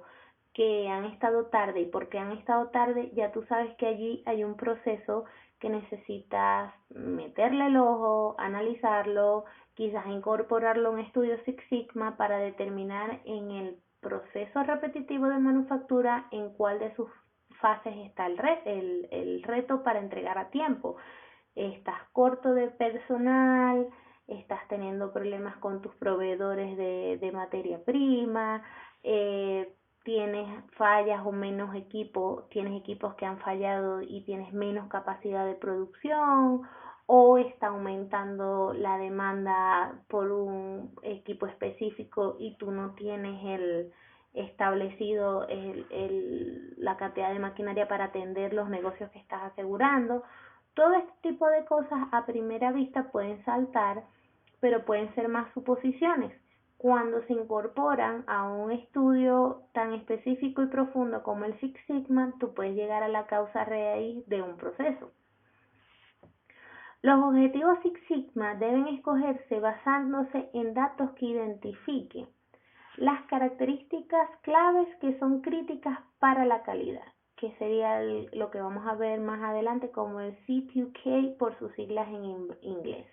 que han estado tarde y por qué han estado tarde, ya tú sabes que allí hay un proceso que necesitas meterle el ojo, analizarlo, quizás incorporarlo a un estudio Six Sigma para determinar en el proceso repetitivo de manufactura en cuál de sus fases está el reto para entregar a tiempo. Estás corto de personal, estás teniendo problemas con tus proveedores de materia prima, tienes fallas o menos equipos, tienes equipos que han fallado y tienes menos capacidad de producción, o está aumentando la demanda por un equipo específico y tú no tienes establecido la cantidad de maquinaria para atender los negocios que estás asegurando. Todo este tipo de cosas a primera vista pueden saltar, pero pueden ser más suposiciones. Cuando se incorporan a un estudio tan específico y profundo como el Six Sigma, tú puedes llegar a la causa raíz de un proceso. Los objetivos Six Sigma deben escogerse basándose en datos que identifiquen las características claves que son críticas para la calidad, que sería lo que vamos a ver más adelante como el C2K por sus siglas en inglés,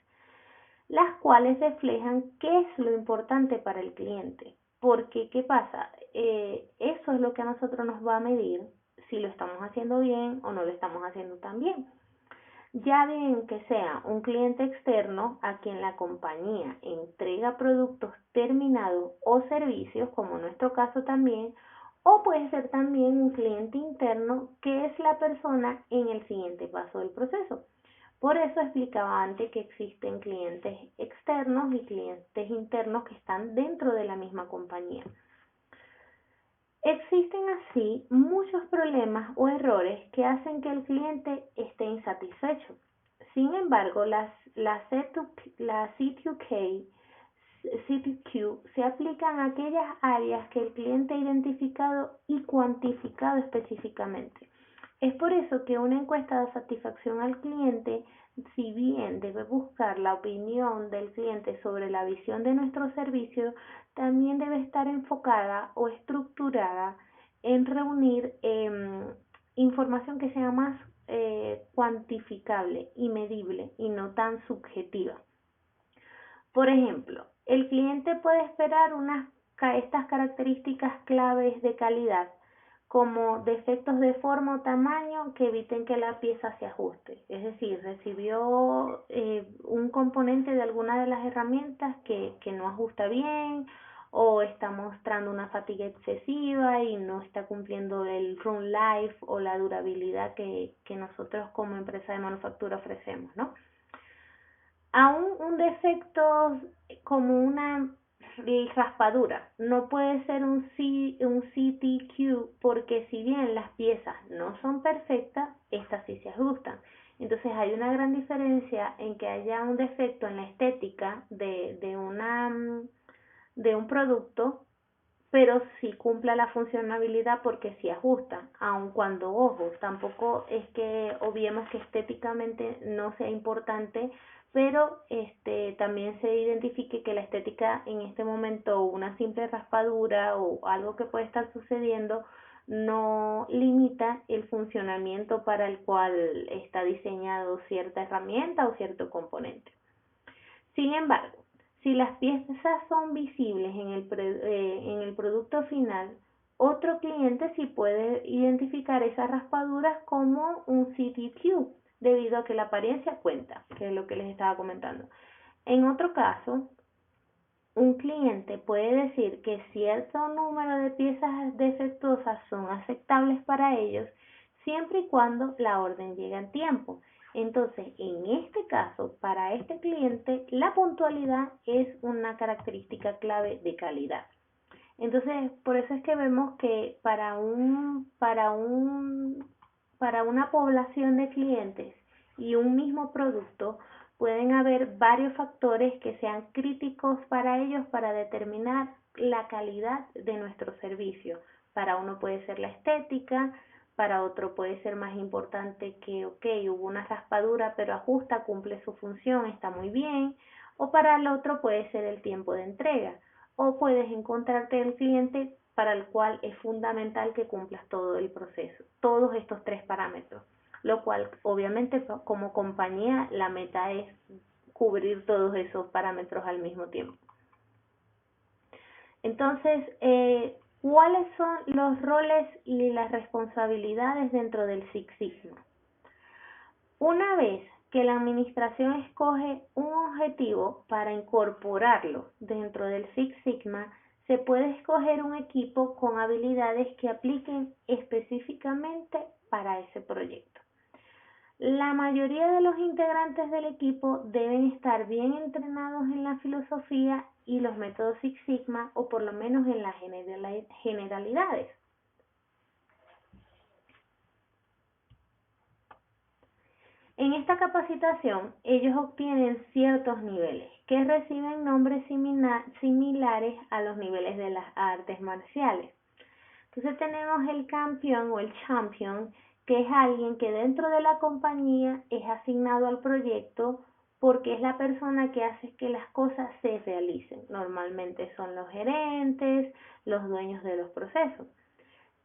las cuales reflejan qué es lo importante para el cliente. Porque, ¿qué pasa? Eso es lo que a nosotros nos va a medir si lo estamos haciendo bien o no lo estamos haciendo tan bien. Ya bien que sea un cliente externo a quien la compañía entrega productos terminados o servicios, como en nuestro caso también, o puede ser también un cliente interno que es la persona en el siguiente paso del proceso. Por eso explicaba antes que existen clientes externos y clientes internos que están dentro de la misma compañía. Existen así muchos problemas o errores que hacen que el cliente esté insatisfecho. Sin embargo, la C2Q se aplican a aquellas áreas que el cliente ha identificado y cuantificado específicamente. Es por eso que una encuesta de satisfacción al cliente, si bien debe buscar la opinión del cliente sobre la visión de nuestro servicio, también debe estar enfocada o estructurada en reunir información que sea más cuantificable y medible y no tan subjetiva. Por ejemplo, el cliente puede esperar estas características claves de calidad como defectos de forma o tamaño que eviten que la pieza se ajuste. Es decir, recibió un componente de alguna de las herramientas que no ajusta bien o está mostrando una fatiga excesiva y no está cumpliendo el run life o la durabilidad que nosotros como empresa de manufactura ofrecemos, ¿no? Aún un defecto como una raspadura no puede ser un CTQ porque si bien las piezas no son perfectas, estas sí se ajustan. Entonces hay una gran diferencia en que haya un defecto en la estética de un producto, pero sí cumpla la funcionabilidad porque sí ajusta, aun cuando, ojo, tampoco es que obviemos que estéticamente no sea importante, pero también se identifique que la estética en este momento, una simple raspadura o algo que puede estar sucediendo, no limita el funcionamiento para el cual está diseñado cierta herramienta o cierto componente. Sin embargo, si las piezas son visibles en el producto final, otro cliente sí puede identificar esas raspaduras como un CTQ, debido a que la apariencia cuenta, que es lo que les estaba comentando. En otro caso, un cliente puede decir que cierto número de piezas defectuosas son aceptables para ellos siempre y cuando la orden llegue en tiempo. Entonces, en este caso, para este cliente, la puntualidad es una característica clave de calidad. Entonces, por eso es que vemos que para una población de clientes y un mismo producto pueden haber varios factores que sean críticos para ellos para determinar la calidad de nuestro servicio. Para uno puede ser la estética, para otro puede ser más importante que, hubo una raspadura, pero ajusta, cumple su función, está muy bien, o para el otro puede ser el tiempo de entrega, o puedes encontrarte el cliente para el cual es fundamental que cumplas todo el proceso, todos estos 3 parámetros, lo cual obviamente como compañía la meta es cubrir todos esos parámetros al mismo tiempo. Entonces, ¿cuáles son los roles y las responsabilidades dentro del Six Sigma? Una vez que la administración escoge un objetivo para incorporarlo dentro del Six Sigma, se puede escoger un equipo con habilidades que apliquen específicamente para ese proyecto. La mayoría de los integrantes del equipo deben estar bien entrenados en la filosofía y los métodos Six Sigma, o por lo menos en las generalidades. En esta capacitación, ellos obtienen ciertos niveles que reciben nombres similares a los niveles de las artes marciales. Entonces tenemos el campeón o el champion, que es alguien que dentro de la compañía es asignado al proyecto porque es la persona que hace que las cosas se realicen. Normalmente son los gerentes, los dueños de los procesos.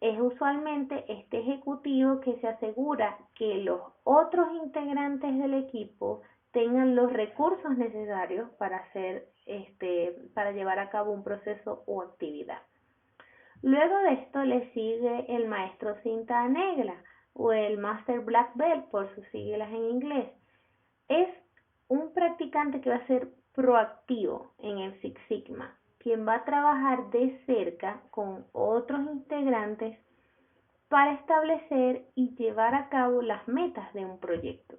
Es usualmente este ejecutivo que se asegura que los otros integrantes del equipo tengan los recursos necesarios para llevar a cabo un proceso o actividad. Luego de esto le sigue el maestro cinta negra o el Master Black Belt por sus siglas en inglés. Es un practicante que va a ser proactivo en el Six Sigma, quien va a trabajar de cerca con otros integrantes para establecer y llevar a cabo las metas de un proyecto.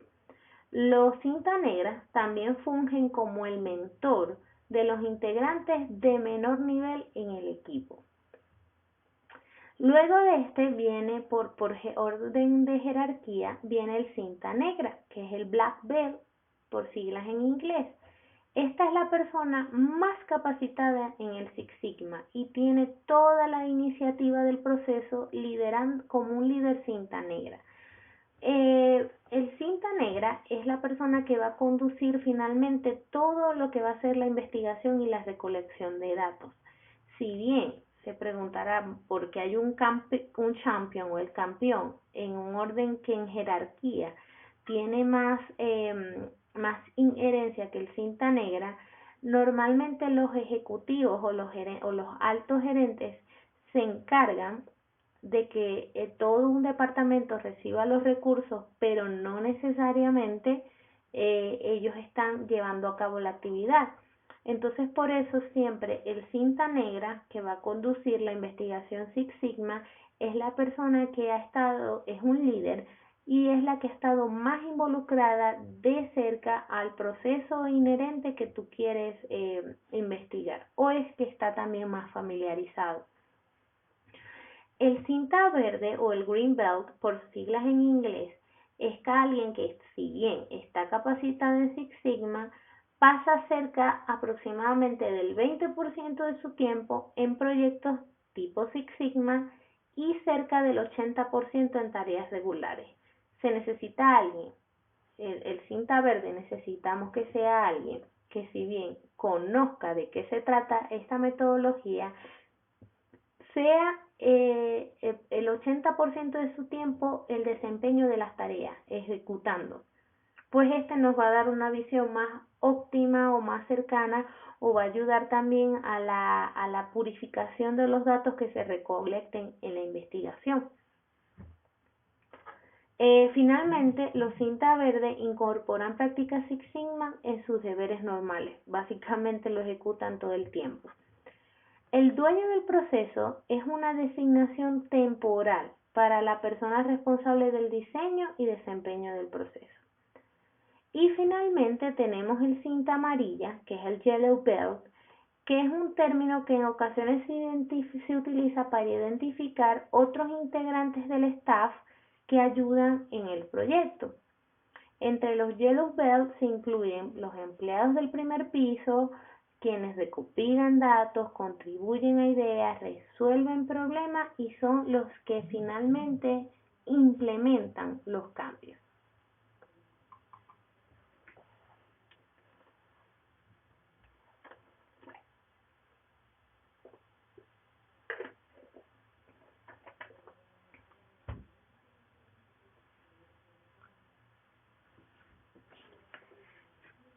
Los cinta negras también fungen como el mentor de los integrantes de menor nivel en el equipo. Luego de este viene por orden de jerarquía, viene el cinta negra, que es el Black Belt, por siglas en inglés. Esta es la persona más capacitada en el Six Sigma y tiene toda la iniciativa del proceso, liderando como un líder cinta negra. El cinta negra es la persona que va a conducir finalmente todo lo que va a ser la investigación y la recolección de datos. Si bien se preguntará por qué hay un champion o el campeón en un orden que en jerarquía tiene más inherencia que el cinta negra, normalmente los ejecutivos o los altos gerentes se encargan de que todo un departamento reciba los recursos, pero no necesariamente ellos están llevando a cabo la actividad. Entonces, por eso siempre el cinta negra que va a conducir la investigación Six Sigma es la persona que es un líder y es la que ha estado más involucrada de cerca al proceso inherente que tú quieres investigar, o es que está también más familiarizado. El cinta verde o el Green Belt, por siglas en inglés, es alguien que, si bien está capacitado en Six Sigma, pasa cerca aproximadamente del 20% de su tiempo en proyectos tipo Six Sigma y cerca del 80% en tareas regulares. Se necesita alguien, el cinta verde necesitamos que sea alguien que, si bien conozca de qué se trata esta metodología, sea el 80% de su tiempo el desempeño de las tareas, ejecutando, pues este nos va a dar una visión más óptima o más cercana, o va a ayudar también a la purificación de los datos que se recolecten en la investigación. Finalmente, los cinta verde incorporan prácticas Six Sigma en sus deberes normales, básicamente lo ejecutan todo el tiempo. El dueño del proceso es una designación temporal para la persona responsable del diseño y desempeño del proceso. Y finalmente tenemos el cinta amarilla, que es el Yellow Belt, que es un término que en ocasiones se utiliza para identificar otros integrantes del staff que ayudan en el proyecto. Entre los Yellow Belt se incluyen los empleados del primer piso, quienes recopilan datos, contribuyen a ideas, resuelven problemas y son los que finalmente implementan los cambios.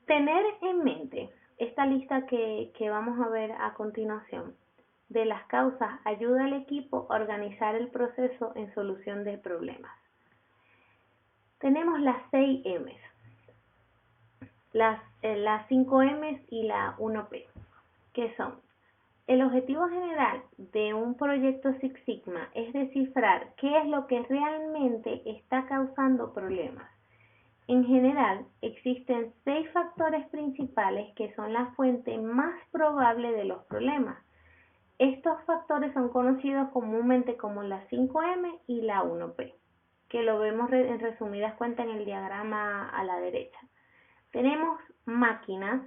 Tener en mente esta lista que vamos a ver a continuación de las causas ayuda al equipo a organizar el proceso en solución de problemas. Tenemos las 6 M's, las 5 M's y la 1P, que son: el objetivo general de un proyecto Six Sigma es descifrar qué es lo que realmente está causando problemas. En general, existen 6 factores principales que son la fuente más probable de los problemas. Estos factores son conocidos comúnmente como la 5M y la 1P, que lo vemos en resumidas cuentas en el diagrama a la derecha. Tenemos máquinas,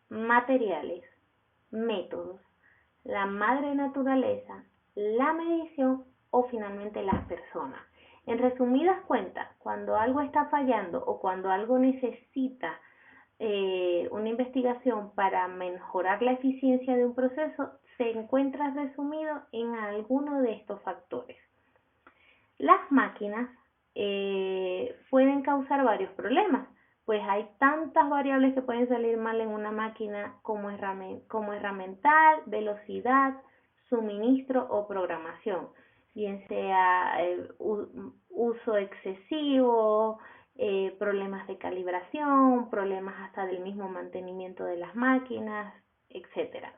materiales, métodos, la madre naturaleza, la medición o finalmente las personas. En resumidas cuentas, cuando algo está fallando o cuando algo necesita una investigación para mejorar la eficiencia de un proceso, se encuentra resumido en alguno de estos factores. Las máquinas pueden causar varios problemas, pues hay tantas variables que pueden salir mal en una máquina como herramental, velocidad, suministro o programación, bien sea uso excesivo, problemas de calibración, problemas hasta del mismo mantenimiento de las máquinas, etcétera.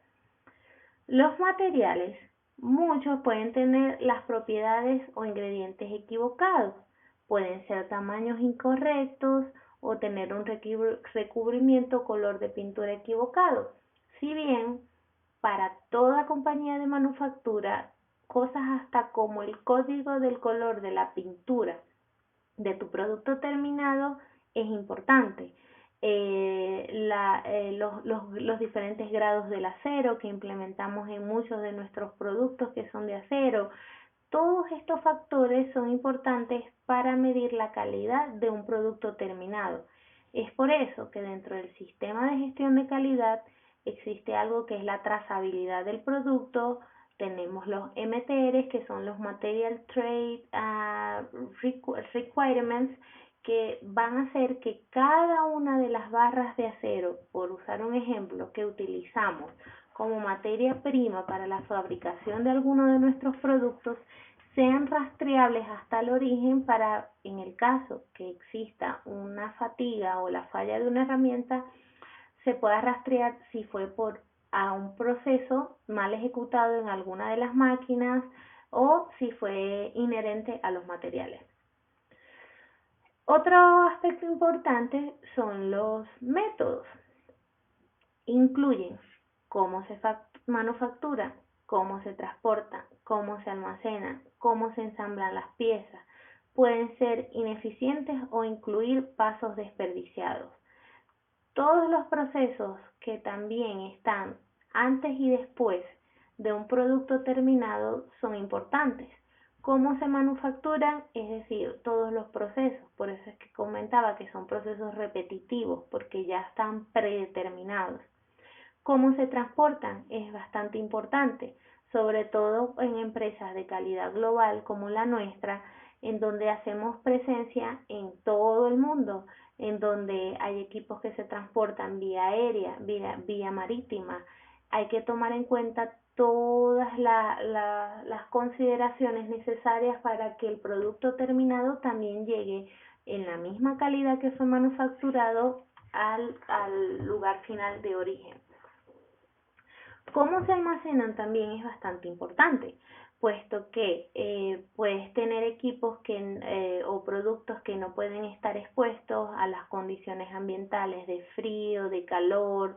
Los materiales, muchos pueden tener las propiedades o ingredientes equivocados, pueden ser tamaños incorrectos o tener un recubrimiento o color de pintura equivocado. Si bien para toda compañía de manufactura, cosas hasta como el código del color de la pintura de tu producto terminado es importante. Los diferentes grados del acero que implementamos en muchos de nuestros productos que son de acero, todos estos factores son importantes para medir la calidad de un producto terminado. Es por eso que dentro del sistema de gestión de calidad existe algo que es la trazabilidad del producto. Tenemos los MTRs, que son los Material Trade Requirements, que van a hacer que cada una de las barras de acero, por usar un ejemplo, que utilizamos como materia prima para la fabricación de alguno de nuestros productos, sean rastreables hasta el origen para, en el caso que exista una fatiga o la falla de una herramienta, se pueda rastrear si fue por a un proceso mal ejecutado en alguna de las máquinas o si fue inherente a los materiales. Otro aspecto importante son los métodos. Incluyen cómo se manufactura, cómo se transporta, cómo se almacena, cómo se ensamblan las piezas. Pueden ser ineficientes o incluir pasos desperdiciados. Todos los procesos que también están antes y después de un producto terminado son importantes. Cómo se manufacturan, es decir, todos los procesos. Por eso es que comentaba que son procesos repetitivos, porque ya están predeterminados. Cómo se transportan es bastante importante, sobre todo en empresas de calidad global como la nuestra, en donde hacemos presencia en todo el mundo, en donde hay equipos que se transportan vía aérea, vía marítima. Hay que tomar en cuenta todas las consideraciones necesarias para que el producto terminado también llegue en la misma calidad que fue manufacturado al lugar final de origen. Cómo se almacenan también es bastante importante, puesto que puedes tener equipos o productos que no pueden estar expuestos a las condiciones ambientales de frío, de calor,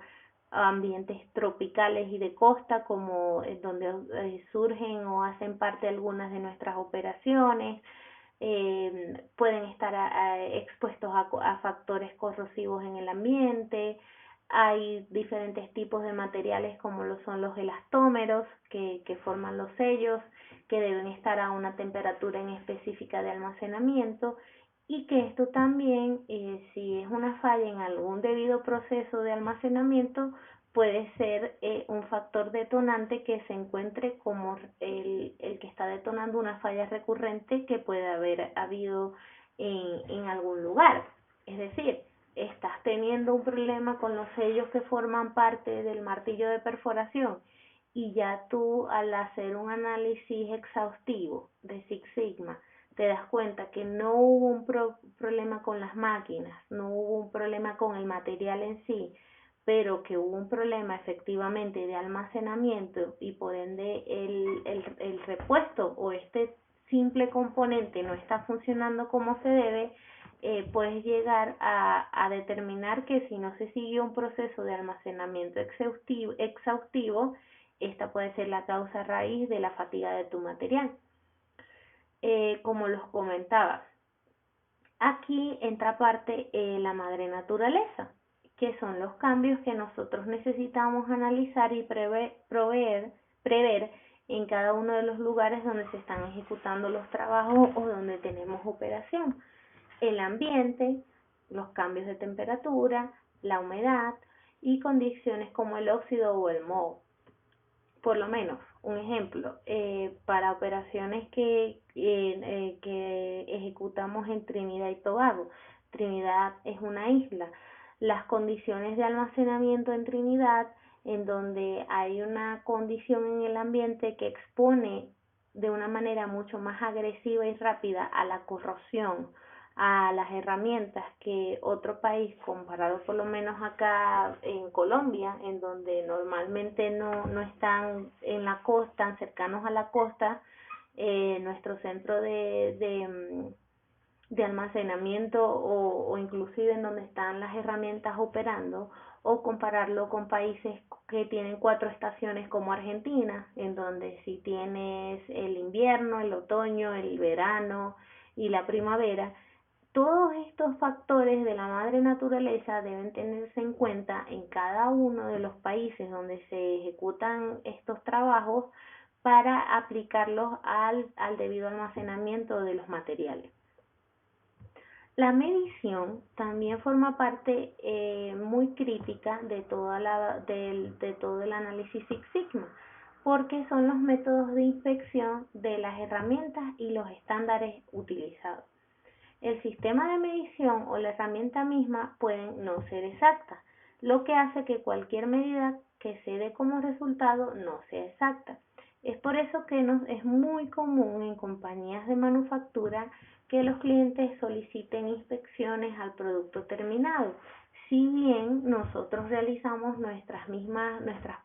ambientes tropicales y de costa, como donde surgen o hacen parte algunas de nuestras operaciones. Pueden estar expuestos a factores corrosivos en el ambiente. Hay diferentes tipos de materiales como lo son los elastómeros que forman los sellos, que deben estar a una temperatura en específica de almacenamiento, y que esto también, si es una falla en algún debido proceso de almacenamiento, puede ser un factor detonante que se encuentre como el que está detonando una falla recurrente que puede haber habido en algún lugar. Es decir, estás teniendo un problema con los sellos que forman parte del martillo de perforación, y ya tú, al hacer un análisis exhaustivo de Six Sigma, te das cuenta que no hubo un problema con las máquinas, no hubo un problema con el material en sí, pero que hubo un problema efectivamente de almacenamiento, y por ende el repuesto o este simple componente no está funcionando como se debe, puedes llegar a determinar que si no se siguió un proceso de almacenamiento exhaustivo, esta puede ser la causa raíz de la fatiga de tu material. Como los comentaba, aquí entra parte la madre naturaleza, que son los cambios que nosotros necesitamos analizar y prever en cada uno de los lugares donde se están ejecutando los trabajos o donde tenemos operación. El ambiente, los cambios de temperatura, la humedad y condiciones como el óxido o el moho. Por lo menos, un ejemplo, para operaciones que ejecutamos en Trinidad y Tobago. Trinidad es una isla. Las condiciones de almacenamiento en Trinidad, en donde hay una condición en el ambiente que expone de una manera mucho más agresiva y rápida a la corrosión, a las herramientas que otro país, comparado por lo menos acá en Colombia, en donde normalmente no están en la costa, tan cercanos a la costa, nuestro centro de almacenamiento o inclusive en donde están las herramientas operando, o compararlo con países que tienen 4 estaciones como Argentina, en donde si tienes el invierno, el otoño, el verano y la primavera. Todos estos factores de la madre naturaleza deben tenerse en cuenta en cada uno de los países donde se ejecutan estos trabajos para aplicarlos al debido almacenamiento de los materiales. La medición también forma parte muy crítica de todo el análisis Six Sigma, porque son los métodos de inspección de las herramientas y los estándares utilizados. El sistema de medición o la herramienta misma pueden no ser exactas, lo que hace que cualquier medida que se dé como resultado no sea exacta. Es por eso que es muy común en compañías de manufactura que los clientes soliciten inspecciones al producto terminado. Si bien nosotros realizamos nuestras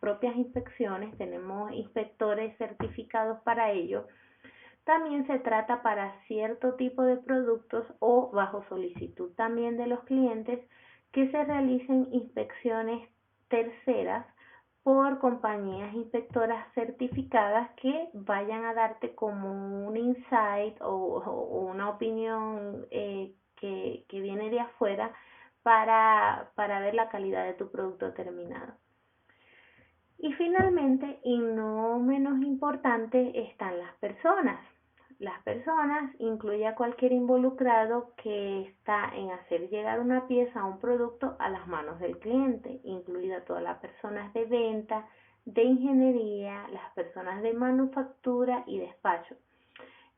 propias inspecciones, tenemos inspectores certificados para ello, también se trata para cierto tipo de productos o bajo solicitud también de los clientes que se realicen inspecciones terceras por compañías inspectoras certificadas que vayan a darte como un insight o una opinión que viene de afuera para ver la calidad de tu producto terminado. Y finalmente, y no menos importante, están las personas. Las personas incluye a cualquier involucrado que está en hacer llegar una pieza o un producto a las manos del cliente, incluida todas las personas de venta, de ingeniería, las personas de manufactura y despacho.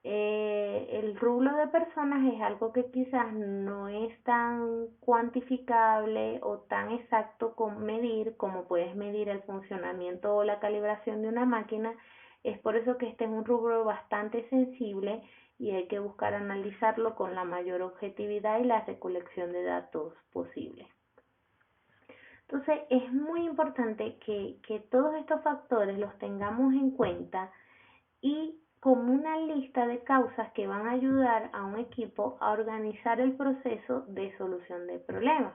El rublo de personas es algo que quizás no es tan cuantificable o tan exacto con medir como puedes medir el funcionamiento o la calibración de una máquina. Es por eso que este es un rubro bastante sensible y hay que buscar analizarlo con la mayor objetividad y la recolección de datos posible. Entonces es muy importante que todos estos factores los tengamos en cuenta y como una lista de causas que van a ayudar a un equipo a organizar el proceso de solución de problemas.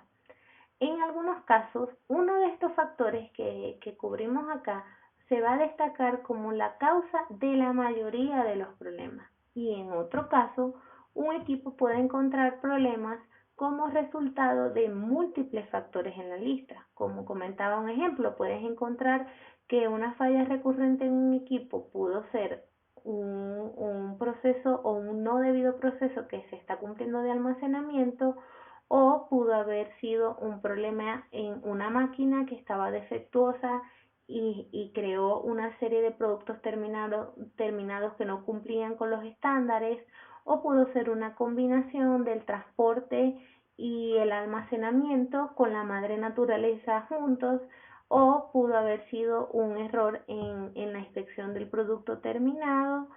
En algunos casos, uno de estos factores que cubrimos acá se va a destacar como la causa de la mayoría de los problemas, y en otro caso, un equipo puede encontrar problemas como resultado de múltiples factores en la lista. Como comentaba un ejemplo, puedes encontrar que una falla recurrente en un equipo pudo ser un proceso o un no debido proceso que se está cumpliendo de almacenamiento, o pudo haber sido un problema en una máquina que estaba defectuosa y creó una serie de productos terminados que no cumplían con los estándares, o pudo ser una combinación del transporte y el almacenamiento con la madre naturaleza juntos, o pudo haber sido un error en la inspección del producto terminado,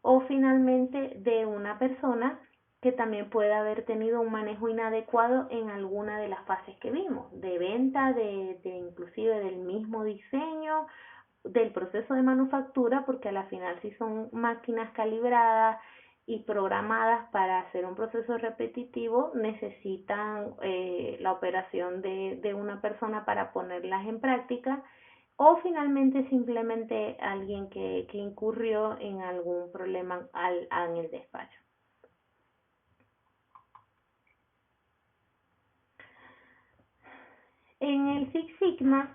o finalmente de una persona que también puede haber tenido un manejo inadecuado en alguna de las fases que vimos, de venta, de inclusive del mismo diseño, del proceso de manufactura, porque a la final si son máquinas calibradas y programadas para hacer un proceso repetitivo necesitan la operación de una persona para ponerlas en práctica, o finalmente simplemente alguien que incurrió en algún problema en el despacho. En el Six Sigma,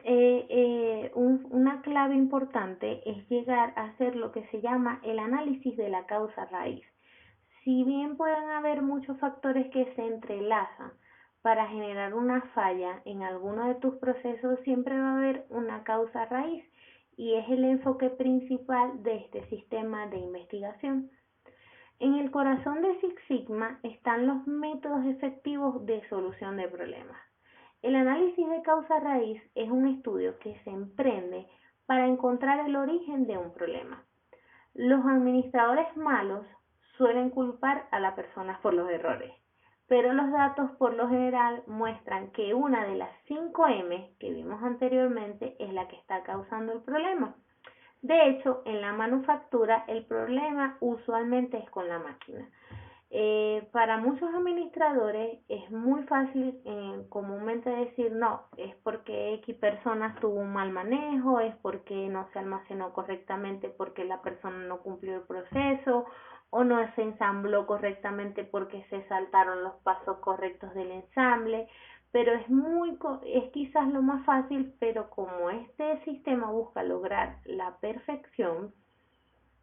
una clave importante es llegar a hacer lo que se llama el análisis de la causa raíz. Si bien pueden haber muchos factores que se entrelazan para generar una falla en alguno de tus procesos, siempre va a haber una causa raíz, y es el enfoque principal de este sistema de investigación. En el corazón de Six Sigma están los métodos efectivos de solución de problemas. El análisis de causa raíz es un estudio que se emprende para encontrar el origen de un problema. Los administradores malos suelen culpar a las personas por los errores, pero los datos por lo general muestran que una de las 5 M que vimos anteriormente es la que está causando el problema. De hecho, en la manufactura el problema usualmente es con la máquina. Para muchos administradores es muy fácil comúnmente decir no, es porque X personas tuvo un mal manejo, es porque no se almacenó correctamente porque la persona no cumplió el proceso, o no se ensambló correctamente porque se saltaron los pasos correctos del ensamble. Pero es quizás lo más fácil, pero como este sistema busca lograr la perfección,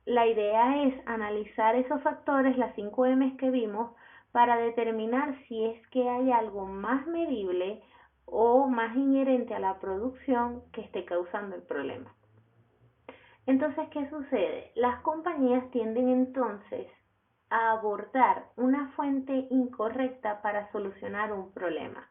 la idea es analizar esos factores, las 5 M's que vimos, para determinar si es que hay algo más medible o más inherente a la producción que esté causando el problema. Entonces, ¿qué sucede? Las compañías tienden entonces a abordar una fuente incorrecta para solucionar un problema.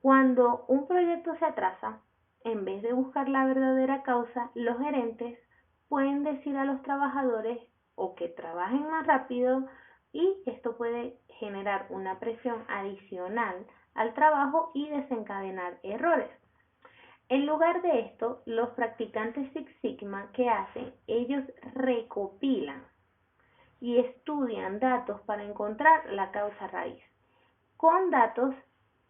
Cuando un proyecto se atrasa, en vez de buscar la verdadera causa, los gerentes pueden decir a los trabajadores o que trabajen más rápido, y esto puede generar una presión adicional al trabajo y desencadenar errores. En lugar de esto, los practicantes Six Sigma, ¿qué hacen? Ellos recopilan y estudian datos para encontrar la causa raíz. Con datos,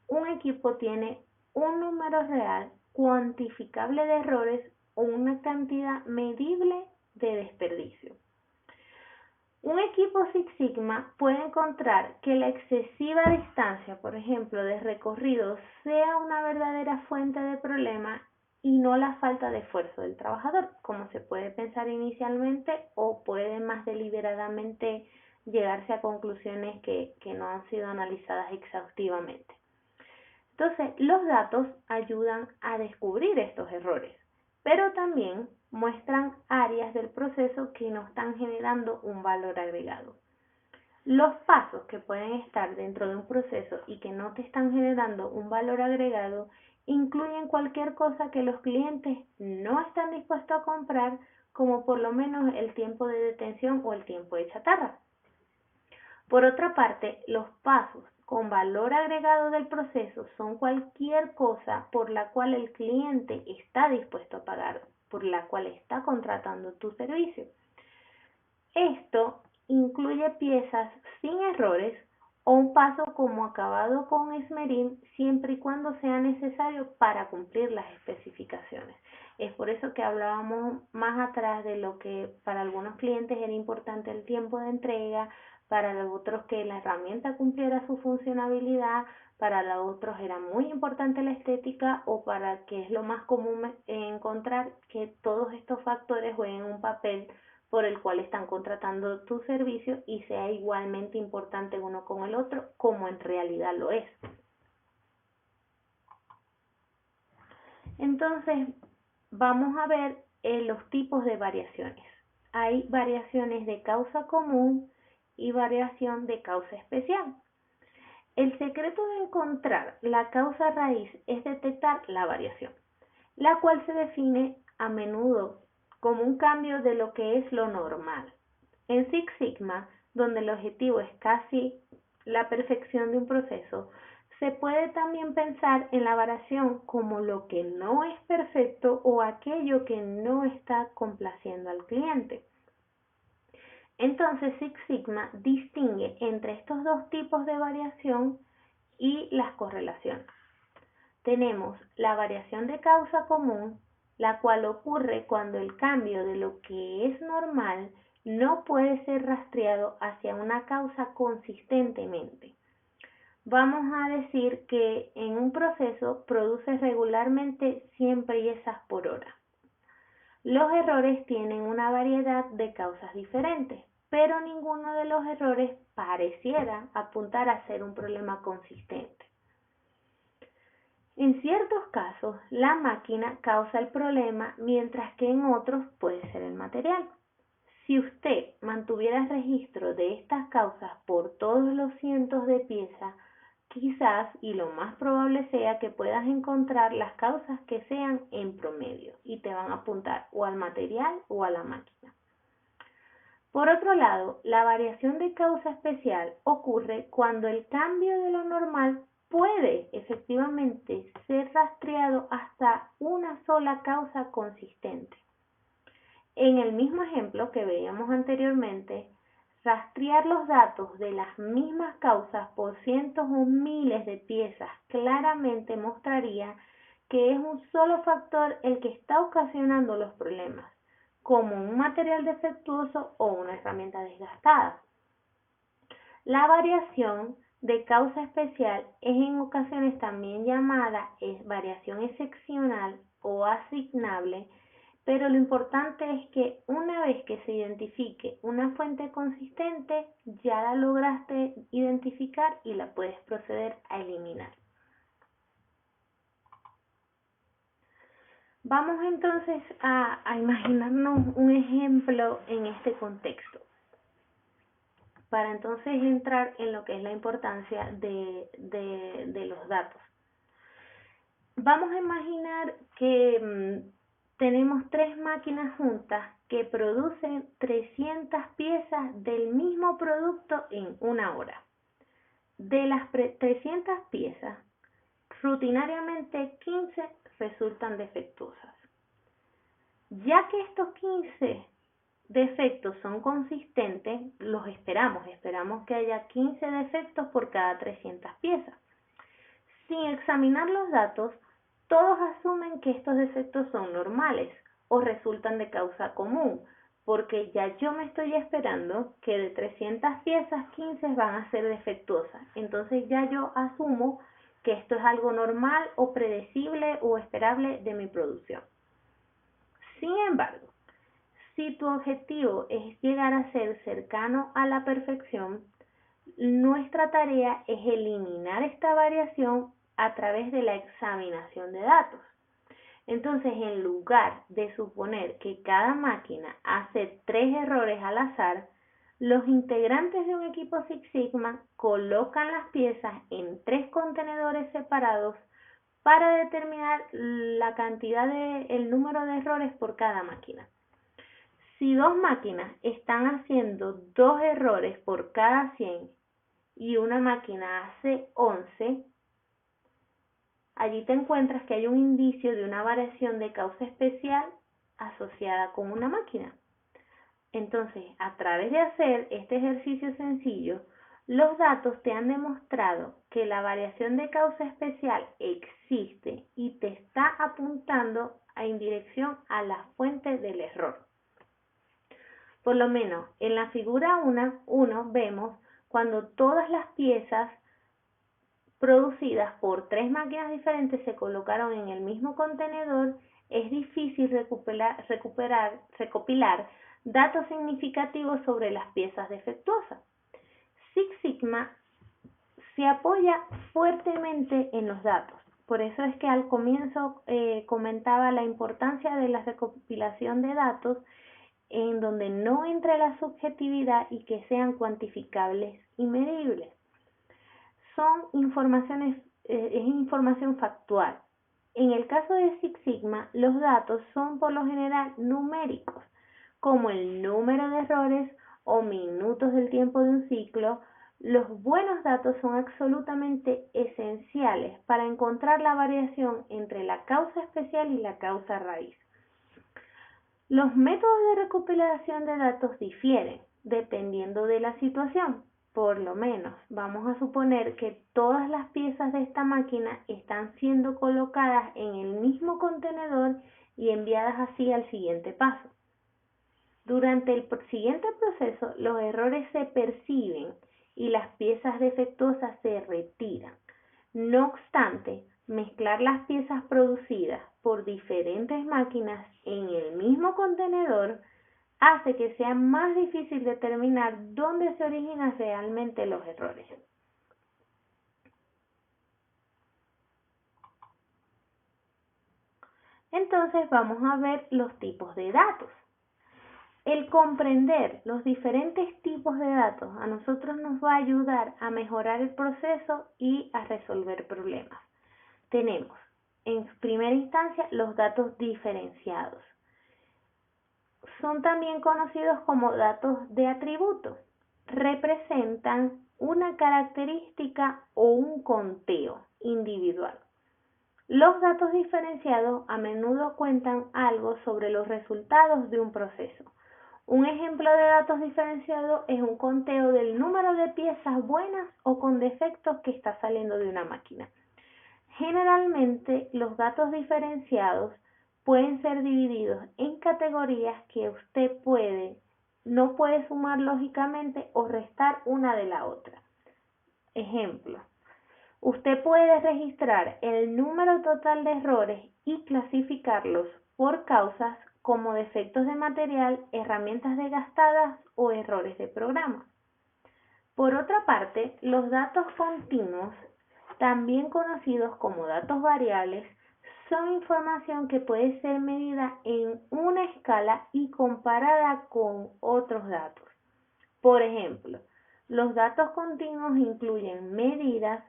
un equipo tiene un número real, cuantificable de errores o una cantidad medible de desperdicio. Un equipo Six Sigma puede encontrar que la excesiva distancia, por ejemplo, de recorrido, sea una verdadera fuente de problema y no la falta de esfuerzo del trabajador, como se puede pensar inicialmente, o puede más deliberadamente llegarse a conclusiones que no han sido analizadas exhaustivamente. Entonces, los datos ayudan a descubrir estos errores, pero también muestran áreas del proceso que no están generando un valor agregado. Los pasos que pueden estar dentro de un proceso y que no te están generando un valor agregado incluyen cualquier cosa que los clientes no están dispuestos a comprar, como por lo menos el tiempo de detención o el tiempo de chatarra. Por otra parte, los pasos con valor agregado del proceso son cualquier cosa por la cual el cliente está dispuesto a pagar, por la cual está contratando tu servicio. Esto incluye piezas sin errores o un paso como acabado con esmeril, siempre y cuando sea necesario para cumplir las especificaciones. Es por eso que hablábamos más atrás de lo que para algunos clientes era importante el tiempo de entrega, para los otros que la herramienta cumpliera su funcionalidad, para los otros era muy importante la estética, o para que es lo más común encontrar que todos estos factores jueguen un papel por el cual están contratando tu servicio y sea igualmente importante uno con el otro, como en realidad lo es. Entonces, vamos a ver los tipos de variaciones. Hay variaciones de causa común y variación de causa especial. El secreto de encontrar la causa raíz es detectar la variación, la cual se define a menudo como un cambio de lo que es lo normal. En Six Sigma, donde el objetivo es casi la perfección de un proceso, se puede también pensar en la variación como lo que no es perfecto o aquello que no está complaciendo al cliente. Entonces, Six Sigma distingue entre estos dos tipos de variación y las correlaciones. Tenemos la variación de causa común, la cual ocurre cuando el cambio de lo que es normal no puede ser rastreado hacia una causa consistentemente. Vamos a decir que en un proceso produce regularmente 100 piezas por hora. Los errores tienen una variedad de causas diferentes, pero ninguno de los errores pareciera apuntar a ser un problema consistente. En ciertos casos, la máquina causa el problema, mientras que en otros puede ser el material. Si usted mantuviera registro de estas causas por todos los cientos de piezas, quizás y lo más probable sea que puedas encontrar las causas que sean en promedio y te van a apuntar o al material o a la máquina. Por otro lado, la variación de causa especial ocurre cuando el cambio de lo normal puede efectivamente ser rastreado hasta una sola causa consistente. En el mismo ejemplo que veíamos anteriormente, rastrear los datos de las mismas causas por cientos o miles de piezas claramente mostraría que es un solo factor el que está ocasionando los problemas, como un material defectuoso o una herramienta desgastada. La variación de causa especial es en ocasiones también llamada variación excepcional o asignable, pero lo importante es que una vez que se identifique una fuente consistente, ya la lograste identificar y la puedes proceder a eliminar. Vamos entonces a imaginarnos un ejemplo en este contexto, para entonces entrar en lo que es la importancia de los datos. Vamos a imaginar que tenemos 3 máquinas juntas que producen 300 piezas del mismo producto en una hora. De las 300 piezas, rutinariamente 15 resultan defectuosas. Ya que estos 15 defectos son consistentes, los esperamos que haya 15 defectos por cada 300 piezas. Sin examinar los datos, todos asumen que estos defectos son normales o resultan de causa común, porque ya yo me estoy esperando que de 300 piezas, 15 van a ser defectuosas. Entonces ya yo asumo que esto es algo normal o predecible o esperable de mi producción. Sin embargo, si tu objetivo es llegar a ser cercano a la perfección, nuestra tarea es eliminar esta variación a través de la examinación de datos. Entonces, en lugar de suponer que cada máquina hace 3 errores al azar, los integrantes de un equipo Six Sigma colocan las piezas en 3 contenedores separados para determinar el número de errores por cada máquina. Si 2 máquinas están haciendo 2 errores por cada 100 y una máquina hace 11, allí te encuentras que hay un indicio de una variación de causa especial asociada con una máquina. Entonces, a través de hacer este ejercicio sencillo, los datos te han demostrado que la variación de causa especial existe y te está apuntando en dirección a la fuente del error. Por lo menos en la figura 1 vemos cuando todas las piezas producidas por 3 máquinas diferentes se colocaron en el mismo contenedor, es difícil recopilar datos significativos sobre las piezas defectuosas. Six Sigma se apoya fuertemente en los datos. Por eso es que al comienzo comentaba la importancia de la recopilación de datos en donde no entre la subjetividad y que sean cuantificables y medibles. Es información factual. En el caso de Six Sigma, los datos son por lo general numéricos, como el número de errores o minutos del tiempo de un ciclo. Los buenos datos son absolutamente esenciales para encontrar la variación entre la causa especial y la causa raíz. Los métodos de recopilación de datos difieren. dependiendo de la situación. Por lo menos, vamos a suponer que todas las piezas de esta máquina están siendo colocadas en el mismo contenedor y enviadas así al siguiente paso. Durante el siguiente proceso, los errores se perciben y las piezas defectuosas se retiran. No obstante, mezclar las piezas producidas por diferentes máquinas en el mismo contenedor hace que sea más difícil determinar dónde se originan realmente los errores. Entonces vamos a ver los tipos de datos. El comprender los diferentes tipos de datos a nosotros nos va a ayudar a mejorar el proceso y a resolver problemas. Tenemos, en primera instancia, los datos diferenciados. Son también conocidos como datos de atributo. Representan una característica o un conteo individual. Los datos diferenciados a menudo cuentan algo sobre los resultados de un proceso. Un ejemplo de datos diferenciados es un conteo del número de piezas buenas o con defectos que está saliendo de una máquina. Generalmente, los datos diferenciados pueden ser divididos en categorías que usted no puede sumar lógicamente o restar una de la otra. Ejemplo, usted puede registrar el número total de errores y clasificarlos por causas como defectos de material, herramientas desgastadas o errores de programa. Por otra parte, los datos continuos, también conocidos como datos variables, son información que puede ser medida en una escala y comparada con otros datos. Por ejemplo, los datos continuos incluyen medidas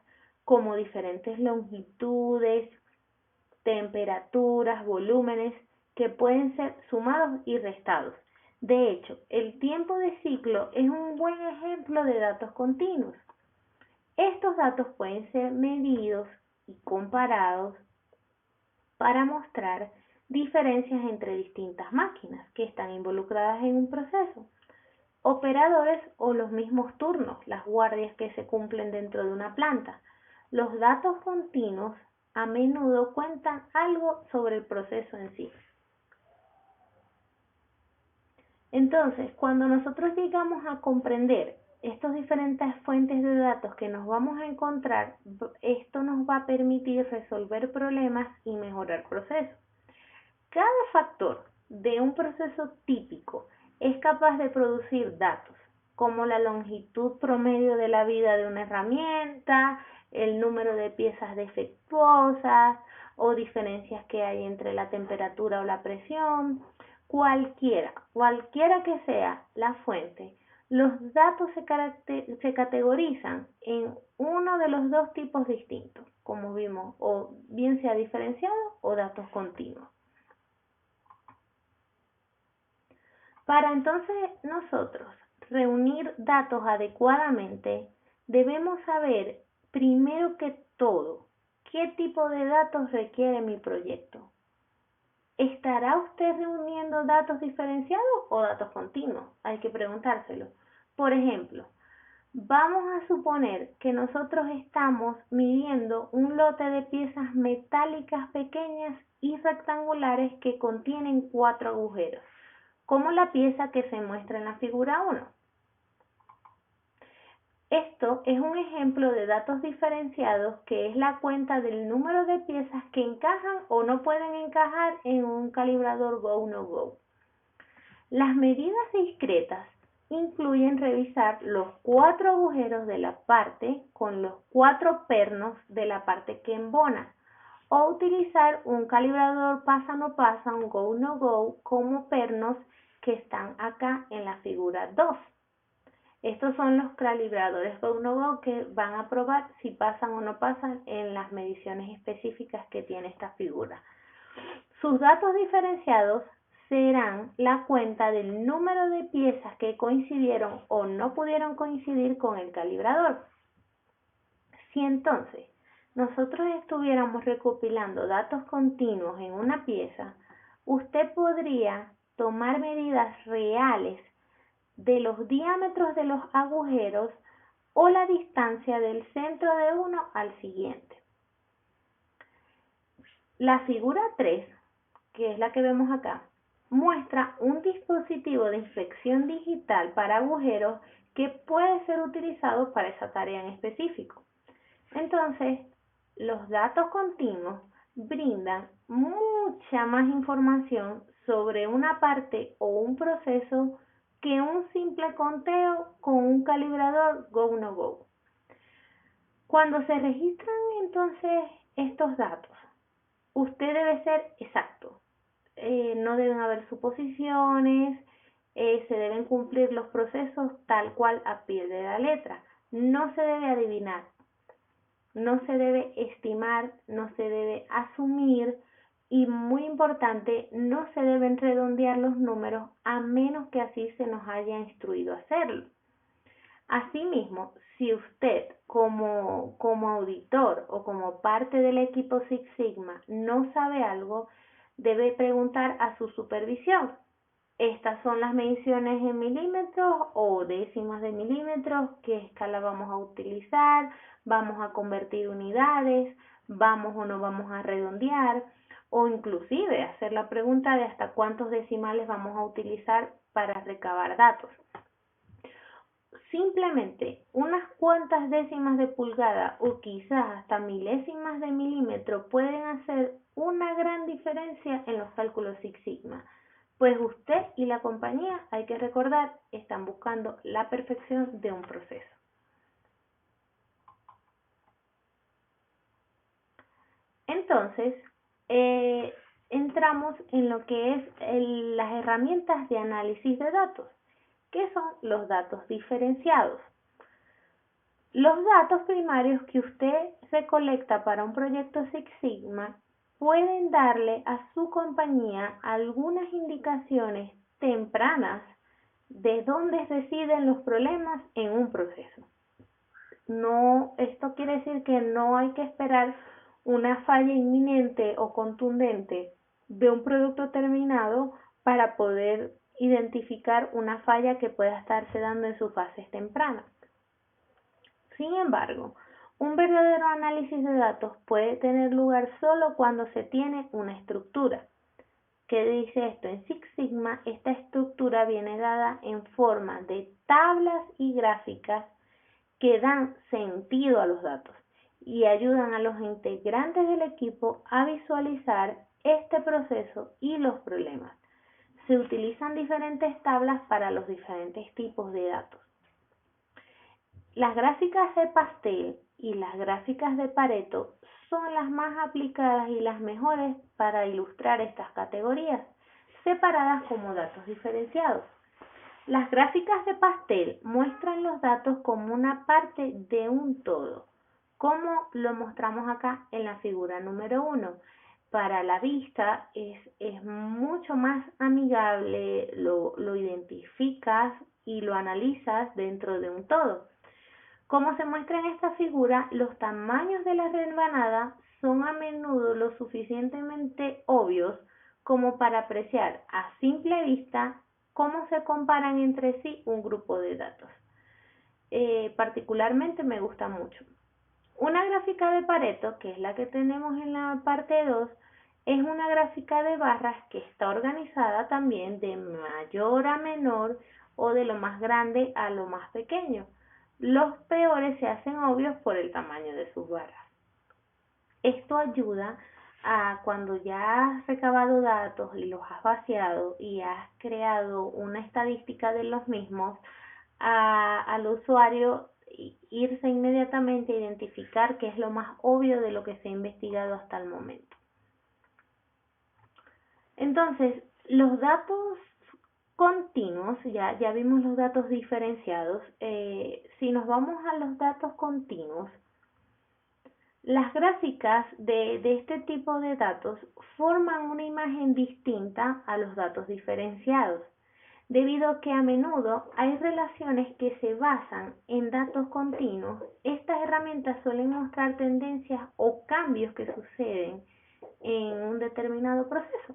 como diferentes longitudes, temperaturas, volúmenes, que pueden ser sumados y restados. De hecho, el tiempo de ciclo es un buen ejemplo de datos continuos. Estos datos pueden ser medidos y comparados para mostrar diferencias entre distintas máquinas que están involucradas en un proceso, operadores o los mismos turnos, las guardias que se cumplen dentro de una planta. Los datos continuos a menudo cuentan algo sobre el proceso en sí. Entonces, cuando nosotros llegamos a comprender estas diferentes fuentes de datos que nos vamos a encontrar, esto nos va a permitir resolver problemas y mejorar procesos. Cada factor de un proceso típico es capaz de producir datos, como la longitud promedio de la vida de una herramienta, el número de piezas defectuosas o diferencias que hay entre la temperatura o la presión. Cualquiera que sea la fuente, los datos se categorizan en uno de los dos tipos distintos, como vimos, o bien sea diferenciado o datos continuos. Para entonces nosotros reunir datos adecuadamente, debemos saber primero que todo qué tipo de datos requiere mi proyecto. ¿Estará usted reuniendo datos diferenciados o datos continuos? Hay que preguntárselo. Por ejemplo, vamos a suponer que nosotros estamos midiendo un lote de piezas metálicas pequeñas y rectangulares que contienen 4 agujeros, como la pieza que se muestra en la figura 1. Esto es un ejemplo de datos diferenciados, que es la cuenta del número de piezas que encajan o no pueden encajar en un calibrador Go-No-Go. Las medidas discretas incluyen revisar los 4 agujeros de la parte con los 4 pernos de la parte que embona, o utilizar un calibrador pasa-no pasa, un Go-No-Go, como pernos que están acá en la figura 2. Estos son los calibradores Go-No-Go que van a probar si pasan o no pasan en las mediciones específicas que tiene esta figura. Sus datos diferenciados serán la cuenta del número de piezas que coincidieron o no pudieron coincidir con el calibrador. Si entonces nosotros estuviéramos recopilando datos continuos en una pieza, usted podría tomar medidas reales de los diámetros de los agujeros o la distancia del centro de uno al siguiente. La figura 3, que es la que vemos acá, muestra un dispositivo de inspección digital para agujeros que puede ser utilizado para esa tarea en específico. Entonces, los datos continuos brindan mucha más información sobre una parte o un proceso que un simple conteo con un calibrador go-no-go. Cuando se registran entonces estos datos, usted debe ser exacto. No deben haber suposiciones, se deben cumplir los procesos tal cual a pie de la letra. No se debe adivinar, no se debe estimar, no se debe asumir y, muy importante, no se deben redondear los números a menos que así se nos haya instruido a hacerlo. Asimismo, si usted como auditor o como parte del equipo Six Sigma no sabe algo, debe preguntar a su supervisión. Estas son las mediciones en milímetros o décimas de milímetros, qué escala vamos a utilizar, vamos a convertir unidades, vamos o no vamos a redondear, o inclusive hacer la pregunta de hasta cuántos decimales vamos a utilizar para recabar datos. Simplemente unas cuantas décimas de pulgada o quizás hasta milésimas de milímetro pueden hacer una gran diferencia en los cálculos Six Sigma, pues usted y la compañía, hay que recordar, están buscando la perfección de un proceso. Entonces, entramos en lo que es las herramientas de análisis de datos, que son los datos diferenciados. Los datos primarios que usted recolecta para un proyecto Six Sigma pueden darle a su compañía algunas indicaciones tempranas de dónde residen los problemas en un proceso. Esto quiere decir que no hay que esperar una falla inminente o contundente de un producto terminado para poder identificar una falla que pueda estarse dando en sus fases tempranas. Sin embargo, un verdadero análisis de datos puede tener lugar solo cuando se tiene una estructura. ¿Qué dice esto? En Six Sigma, esta estructura viene dada en forma de tablas y gráficas que dan sentido a los datos y ayudan a los integrantes del equipo a visualizar este proceso y los problemas. Se utilizan diferentes tablas para los diferentes tipos de datos. Las gráficas de pastel y las gráficas de Pareto son las más aplicadas y las mejores para ilustrar estas categorías, separadas como datos diferenciados. Las gráficas de pastel muestran los datos como una parte de un todo, como lo mostramos acá en la figura número 1. Para la vista es mucho más amigable, lo identificas y lo analizas dentro de un todo. Como se muestra en esta figura, los tamaños de la rebanada son a menudo lo suficientemente obvios como para apreciar a simple vista cómo se comparan entre sí un grupo de datos. Particularmente me gusta mucho. Una gráfica de Pareto, que es la que tenemos en la parte 2, es una gráfica de barras que está organizada también de mayor a menor o de lo más grande a lo más pequeño. Los peores se hacen obvios por el tamaño de sus barras. Esto ayuda a cuando ya has recabado datos y los has vaciado y has creado una estadística de los mismos, al usuario irse inmediatamente a identificar qué es lo más obvio de lo que se ha investigado hasta el momento. Entonces, los datos continuos, ya vimos los datos diferenciados. Si nos vamos a los datos continuos, las gráficas de este tipo de datos forman una imagen distinta a los datos diferenciados, debido a que a menudo hay relaciones que se basan en datos continuos. Estas herramientas suelen mostrar tendencias o cambios que suceden en un determinado proceso.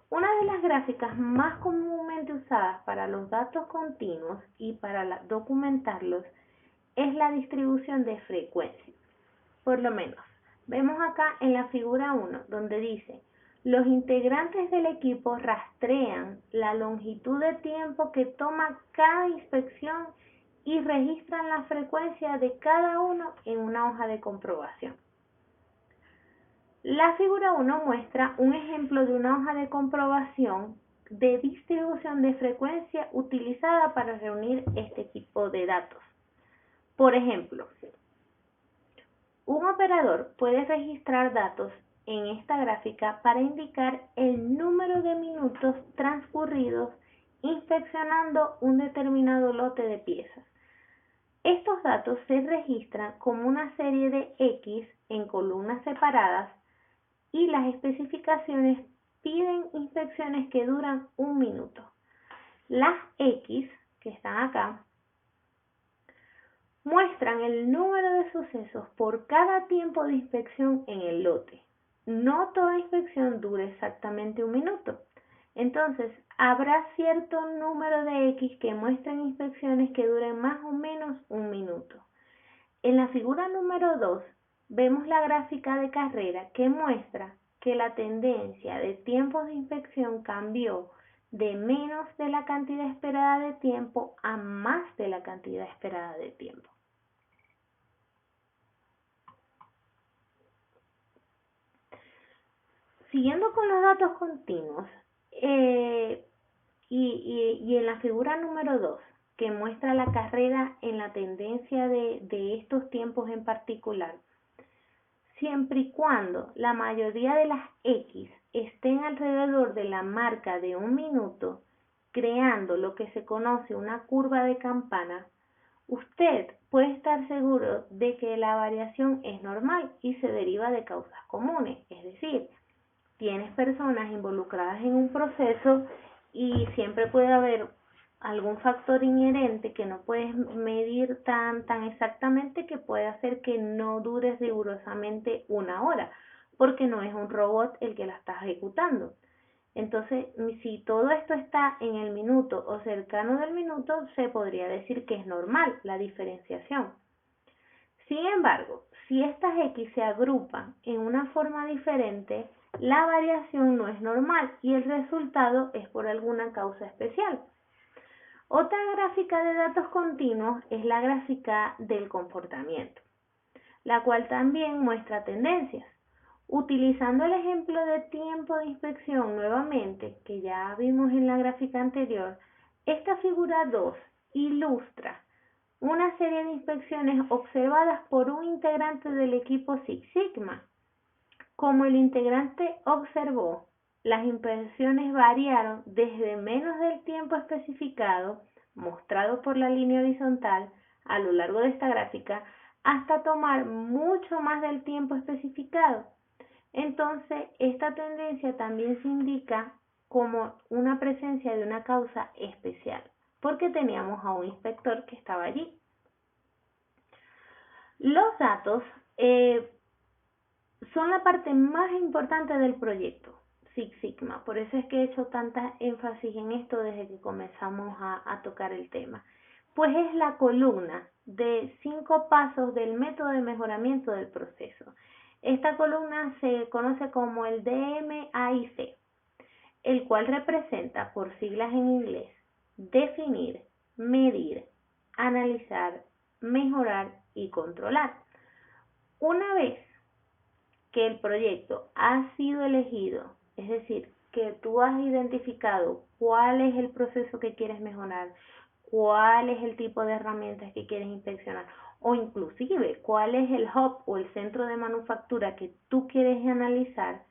Una de las gráficas más comúnmente usadas para los datos continuos y para documentarlos es la distribución de frecuencia. Por lo menos, vemos acá en la figura 1, donde dice, los integrantes del equipo rastrean la longitud de tiempo que toma cada inspección y registran la frecuencia de cada uno en una hoja de comprobación. La figura 1 muestra un ejemplo de una hoja de comprobación de distribución de frecuencia utilizada para reunir este tipo de datos. Por ejemplo, un operador puede registrar datos en esta gráfica para indicar el número de minutos transcurridos inspeccionando un determinado lote de piezas. Estos datos se registran como una serie de X en columnas separadas y las especificaciones piden inspecciones que duran 1 minuto. Las X, que están acá, muestran el número de sucesos por cada tiempo de inspección en el lote. No toda inspección dura exactamente 1 minuto. Entonces, habrá cierto número de X que muestren inspecciones que duren más o menos 1 minuto. En la figura número 2, vemos la gráfica de carrera que muestra que la tendencia de tiempos de inspección cambió de menos de la cantidad esperada de tiempo a más de la cantidad esperada de tiempo. Siguiendo con los datos continuos, y en la figura número 2, que muestra la carrera en la tendencia de estos tiempos en particular, siempre y cuando la mayoría de las X estén alrededor de la marca de 1 minuto, creando lo que se conoce una curva de campana, usted puede estar seguro de que la variación es normal y se deriva de causas comunes, es decir, tienes personas involucradas en un proceso y siempre puede haber algún factor inherente que no puedes medir tan exactamente que puede hacer que no dure rigurosamente 1 hora, porque no es un robot el que la está ejecutando. Entonces, si todo esto está en el minuto o cercano del minuto, se podría decir que es normal la diferenciación. Sin embargo, si estas X se agrupan en una forma diferente, la variación no es normal y el resultado es por alguna causa especial. Otra gráfica de datos continuos es la gráfica del comportamiento, la cual también muestra tendencias. Utilizando el ejemplo de tiempo de inspección nuevamente, que ya vimos en la gráfica anterior, esta figura 2 ilustra una serie de inspecciones observadas por un integrante del equipo Six Sigma. Como el integrante observó, las inspecciones variaron desde menos del tiempo especificado, mostrado por la línea horizontal a lo largo de esta gráfica, hasta tomar mucho más del tiempo especificado. Entonces, esta tendencia también se indica como una presencia de una causa especial, porque teníamos a un inspector que estaba allí. Los datos son la parte más importante del proyecto Six Sigma, por eso es que he hecho tanta énfasis en esto desde que comenzamos a tocar el tema, pues es la columna de 5 pasos del método de mejoramiento del proceso. Esta columna se conoce como el DMAIC, el cual representa, por siglas en inglés, definir, medir, analizar, mejorar y controlar. Una vez que el proyecto ha sido elegido, es decir, que tú has identificado cuál es el proceso que quieres mejorar, cuál es el tipo de herramientas que quieres inspeccionar, o inclusive cuál es el hub o el centro de manufactura que tú quieres analizar,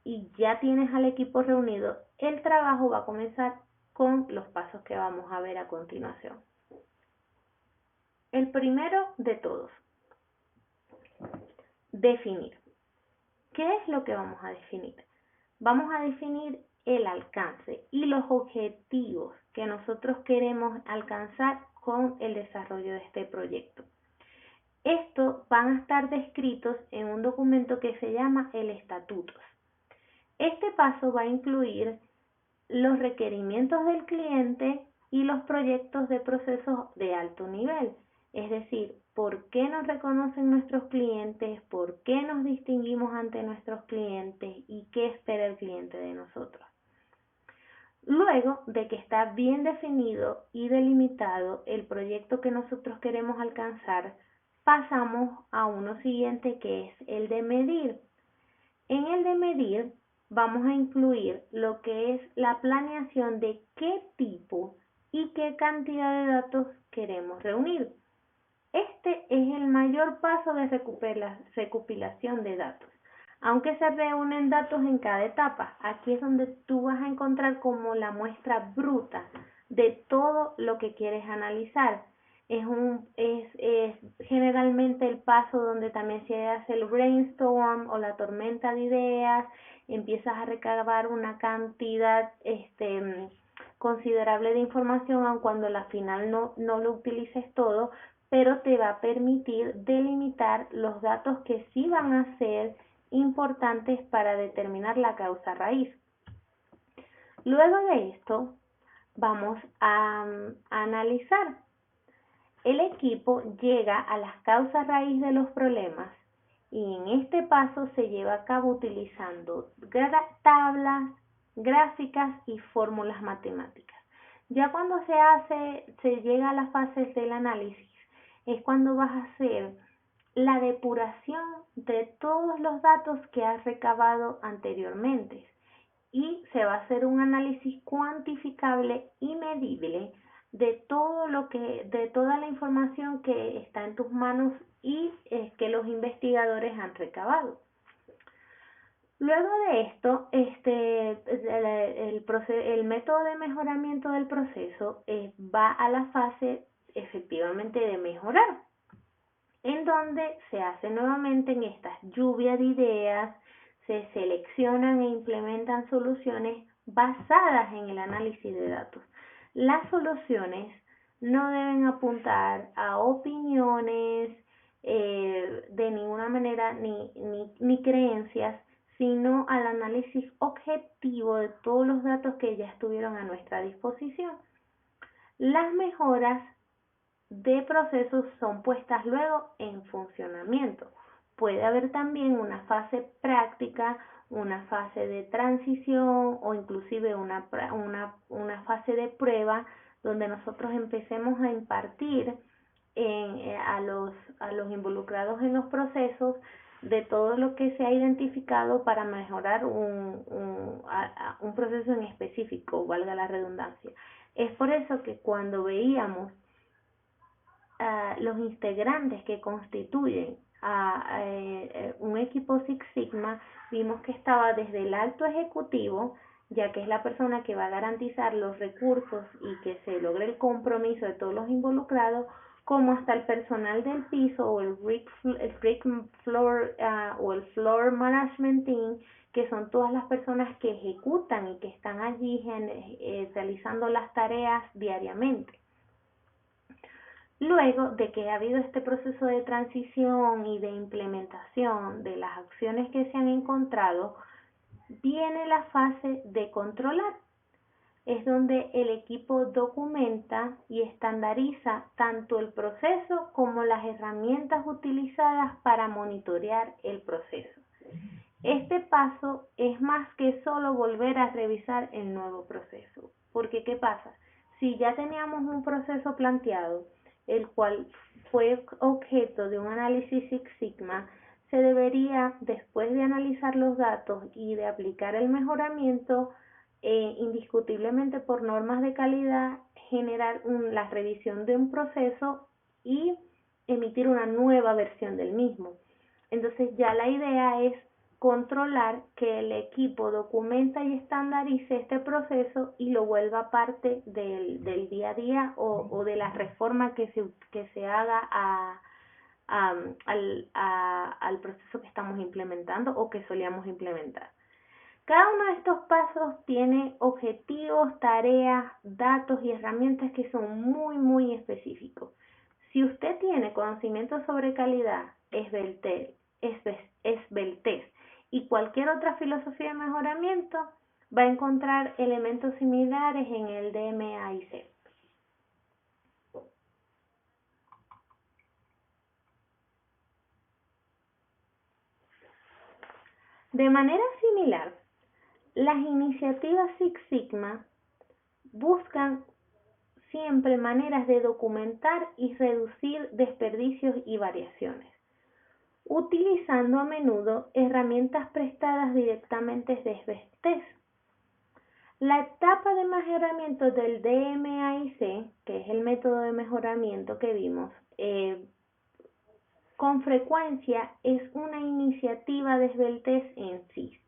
y ya tienes al equipo reunido, el trabajo va a comenzar con los pasos que vamos a ver a continuación. El primero de todos, definir. ¿Qué es lo que vamos a definir? Vamos a definir el alcance y los objetivos que nosotros queremos alcanzar con el desarrollo de este proyecto. Estos van a estar descritos en un documento que se llama el estatutos. Este paso va a incluir los requerimientos del cliente y los proyectos de procesos de alto nivel. Es decir, por qué nos reconocen nuestros clientes, por qué nos distinguimos ante nuestros clientes y qué espera el cliente de nosotros. Luego de que está bien definido y delimitado el proyecto que nosotros queremos alcanzar, pasamos a uno siguiente, que es el de medir. En el de medir vamos a incluir lo que es la planeación de qué tipo y qué cantidad de datos queremos reunir. Este es el mayor paso de recopilación de datos. Aunque se reúnen datos en cada etapa, aquí es donde tú vas a encontrar como la muestra bruta de todo lo que quieres analizar. Es generalmente el paso donde también se hace el brainstorm o la tormenta de ideas, empiezas a recabar una cantidad considerable de información, aun cuando al final no lo utilices todo, pero te va a permitir delimitar los datos que sí van a ser importantes para determinar la causa raíz. Luego de esto, vamos a analizar. El equipo llega a las causas raíz de los problemas y en este paso se lleva a cabo utilizando tablas, gráficas y fórmulas matemáticas. Ya cuando se llega a las fases del análisis, es cuando vas a hacer la depuración de todos los datos que has recabado anteriormente y se va a hacer un análisis cuantificable y medible de toda la información que está en tus manos y que los investigadores han recabado. Luego de esto, el método de mejoramiento del proceso va a la fase efectivamente de mejorar, en donde se hace nuevamente en esta lluvia de ideas, se seleccionan e implementan soluciones basadas en el análisis de datos. Las soluciones no deben apuntar a opiniones de ninguna manera ni creencias, sino al análisis objetivo de todos los datos que ya estuvieron a nuestra disposición. Las mejoras de procesos son puestas luego en funcionamiento. Puede haber también una fase práctica, una fase de transición o inclusive una fase de prueba donde nosotros empecemos a impartir a los involucrados en los procesos de todo lo que se ha identificado para mejorar un proceso en específico, valga la redundancia. Es por eso que cuando veíamos los integrantes que constituyen un equipo Six Sigma, vimos que estaba desde el alto ejecutivo, ya que es la persona que va a garantizar los recursos y que se logre el compromiso de todos los involucrados, como hasta el personal del piso o el brick floor o el floor management team, que son todas las personas que ejecutan y que están allí realizando las tareas diariamente. Luego de que ha habido este proceso de transición y de implementación de las acciones que se han encontrado, viene la fase de controlar. Es donde el equipo documenta y estandariza tanto el proceso como las herramientas utilizadas para monitorear el proceso. Este paso es más que solo volver a revisar el nuevo proceso, porque ¿qué pasa? Si ya teníamos un proceso planteado, el cual fue objeto de un análisis Six Sigma, se debería, después de analizar los datos y de aplicar el mejoramiento, indiscutiblemente por normas de calidad, generar la revisión de un proceso y emitir una nueva versión del mismo. Entonces ya la idea es controlar que el equipo documenta y estandarice este proceso y lo vuelva parte del día a día o de la reforma que se haga al proceso que estamos implementando o que solíamos implementar. Cada uno de estos pasos tiene objetivos, tareas, datos y herramientas que son muy específicos. Si usted tiene conocimiento sobre calidad, esbeltez y cualquier otra filosofía de mejoramiento va a encontrar elementos similares en el DMAIC. De manera similar, las iniciativas Six Sigma buscan siempre maneras de documentar y reducir desperdicios y variaciones, utilizando a menudo herramientas prestadas directamente desde test. La etapa de mejoramiento del DMAIC, que es el método de mejoramiento que vimos, con frecuencia es una iniciativa desde el test en sí.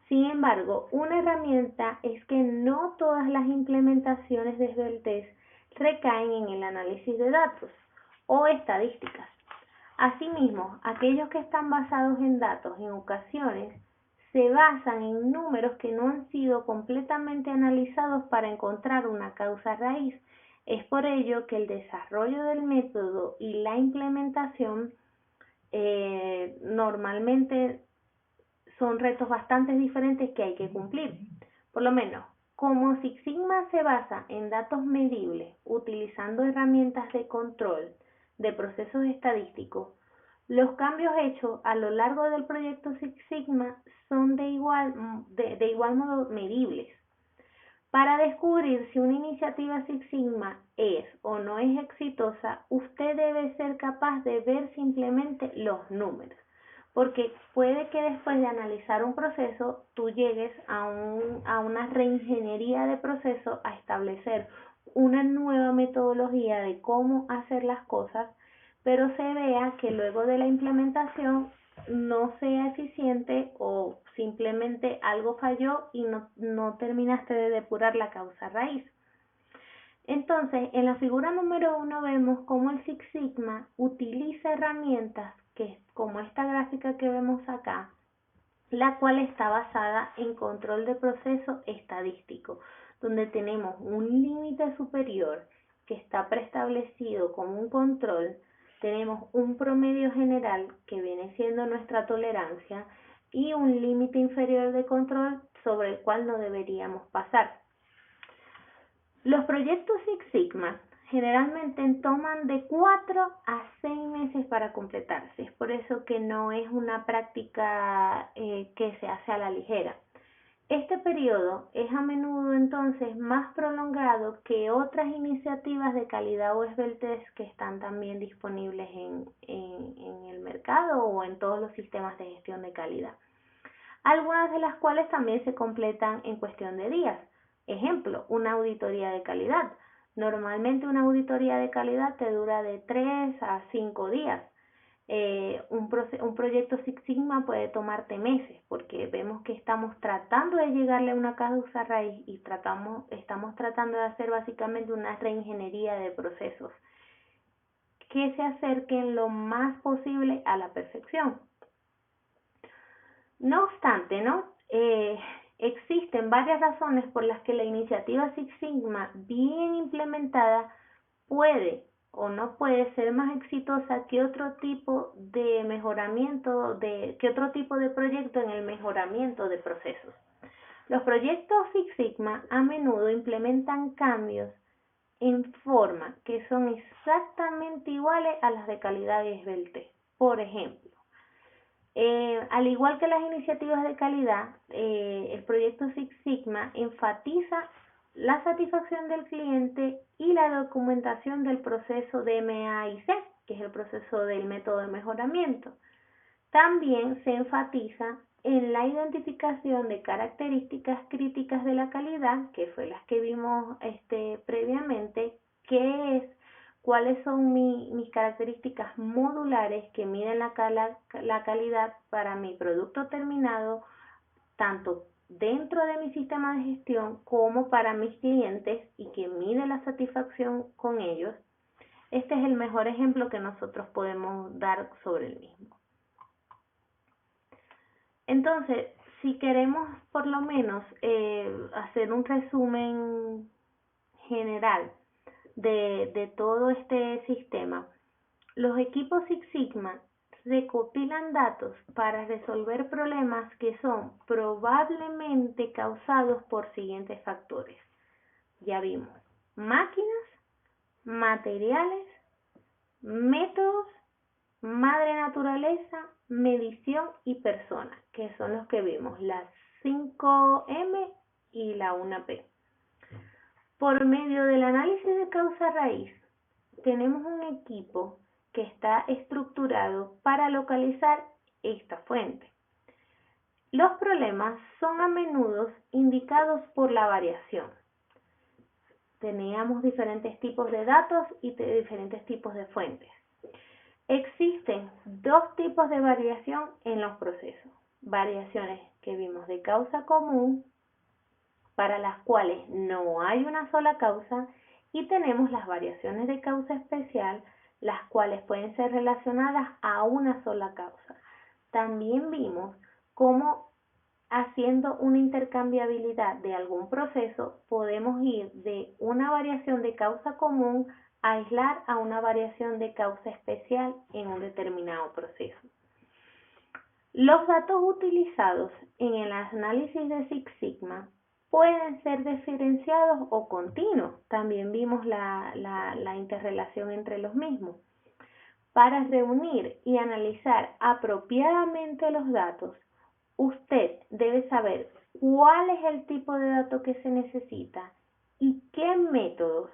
Sin embargo, una herramienta es que no todas las implementaciones desde el test recaen en el análisis de datos o estadísticas. Asimismo, aquellos que están basados en datos en ocasiones se basan en números que no han sido completamente analizados para encontrar una causa raíz. Es por ello que el desarrollo del método y la implementación normalmente son retos bastante diferentes que hay que cumplir. Por lo menos, como Six Sigma se basa en datos medibles utilizando herramientas de control de procesos estadísticos, los cambios hechos a lo largo del proyecto Six Sigma son de igual modo medibles. Para descubrir si una iniciativa Six Sigma es o no es exitosa, usted debe ser capaz de ver simplemente los números, porque puede que después de analizar un proceso, tú llegues a una reingeniería de proceso, a establecer una nueva metodología de cómo hacer las cosas, pero se vea que luego de la implementación no sea eficiente o simplemente algo falló y no terminaste de depurar la causa raíz. Entonces, en la figura número 1 vemos cómo el Six Sigma utiliza herramientas que, como esta gráfica que vemos acá, la cual está basada en control de proceso estadístico, donde tenemos un límite superior que está preestablecido como un control, tenemos un promedio general que viene siendo nuestra tolerancia y un límite inferior de control sobre el cual no deberíamos pasar. Los proyectos Six Sigma generalmente toman de 4 a 6 meses para completarse, es por eso que no es una práctica que se hace a la ligera. Este periodo es a menudo entonces más prolongado que otras iniciativas de calidad o esbeltez que están también disponibles en el mercado o en todos los sistemas de gestión de calidad, algunas de las cuales también se completan en cuestión de días. Ejemplo, una auditoría de calidad. Normalmente una auditoría de calidad te dura de 3 a 5 días. Un proyecto Six Sigma puede tomarte meses porque vemos que estamos tratando de llegarle a una causa raíz y estamos tratando de hacer básicamente una reingeniería de procesos que se acerquen lo más posible a la perfección. No obstante, existen varias razones por las que la iniciativa Six Sigma bien implementada puede o no puede ser más exitosa que otro tipo de mejoramiento, que otro tipo de proyecto en el mejoramiento de procesos. Los proyectos Six Sigma a menudo implementan cambios en forma que son exactamente iguales a las de calidad y esbeltez. Por ejemplo, al igual que las iniciativas de calidad, el proyecto Six Sigma enfatiza la satisfacción del cliente y la documentación del proceso DMAIC, que es el proceso del método de mejoramiento. También se enfatiza en la identificación de características críticas de la calidad, que fue las que vimos previamente, que es cuáles son mis características modulares que miden la calidad para mi producto terminado, tanto dentro de mi sistema de gestión como para mis clientes y que mide la satisfacción con ellos. Este es el mejor ejemplo que nosotros podemos dar sobre el mismo. Entonces, si queremos por lo menos hacer un resumen general de todo este sistema, los equipos Six Sigma recopilan datos para resolver problemas que son probablemente causados por siguientes factores. Ya vimos: máquinas, materiales, métodos, madre naturaleza, medición y persona, que son los que vimos, las 5M y la 1P. Por medio del análisis de causa-raíz, tenemos un equipo que está estructurado para localizar esta fuente. Los problemas son a menudo indicados por la variación. Teníamos diferentes tipos de datos y diferentes tipos de fuentes. Existen dos tipos de variación en los procesos. Variaciones que vimos de causa común, para las cuales no hay una sola causa, y tenemos las variaciones de causa especial, las cuales pueden ser relacionadas a una sola causa. También vimos cómo, haciendo una intercambiabilidad de algún proceso, podemos ir de una variación de causa común a aislar a una variación de causa especial en un determinado proceso. Los datos utilizados en el análisis de Six Sigma pueden ser diferenciados o continuos. También vimos la interrelación entre los mismos. Para reunir y analizar apropiadamente los datos, usted debe saber cuál es el tipo de dato que se necesita y qué métodos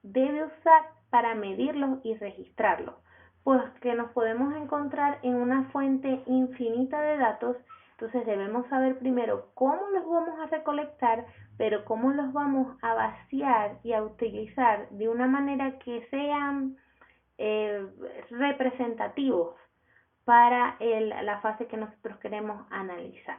debe usar para medirlos y registrarlos, pues que nos podemos encontrar en una fuente infinita de datos. Entonces debemos saber primero cómo los vamos a recolectar, pero cómo los vamos a vaciar y a utilizar de una manera que sean representativos para la fase que nosotros queremos analizar.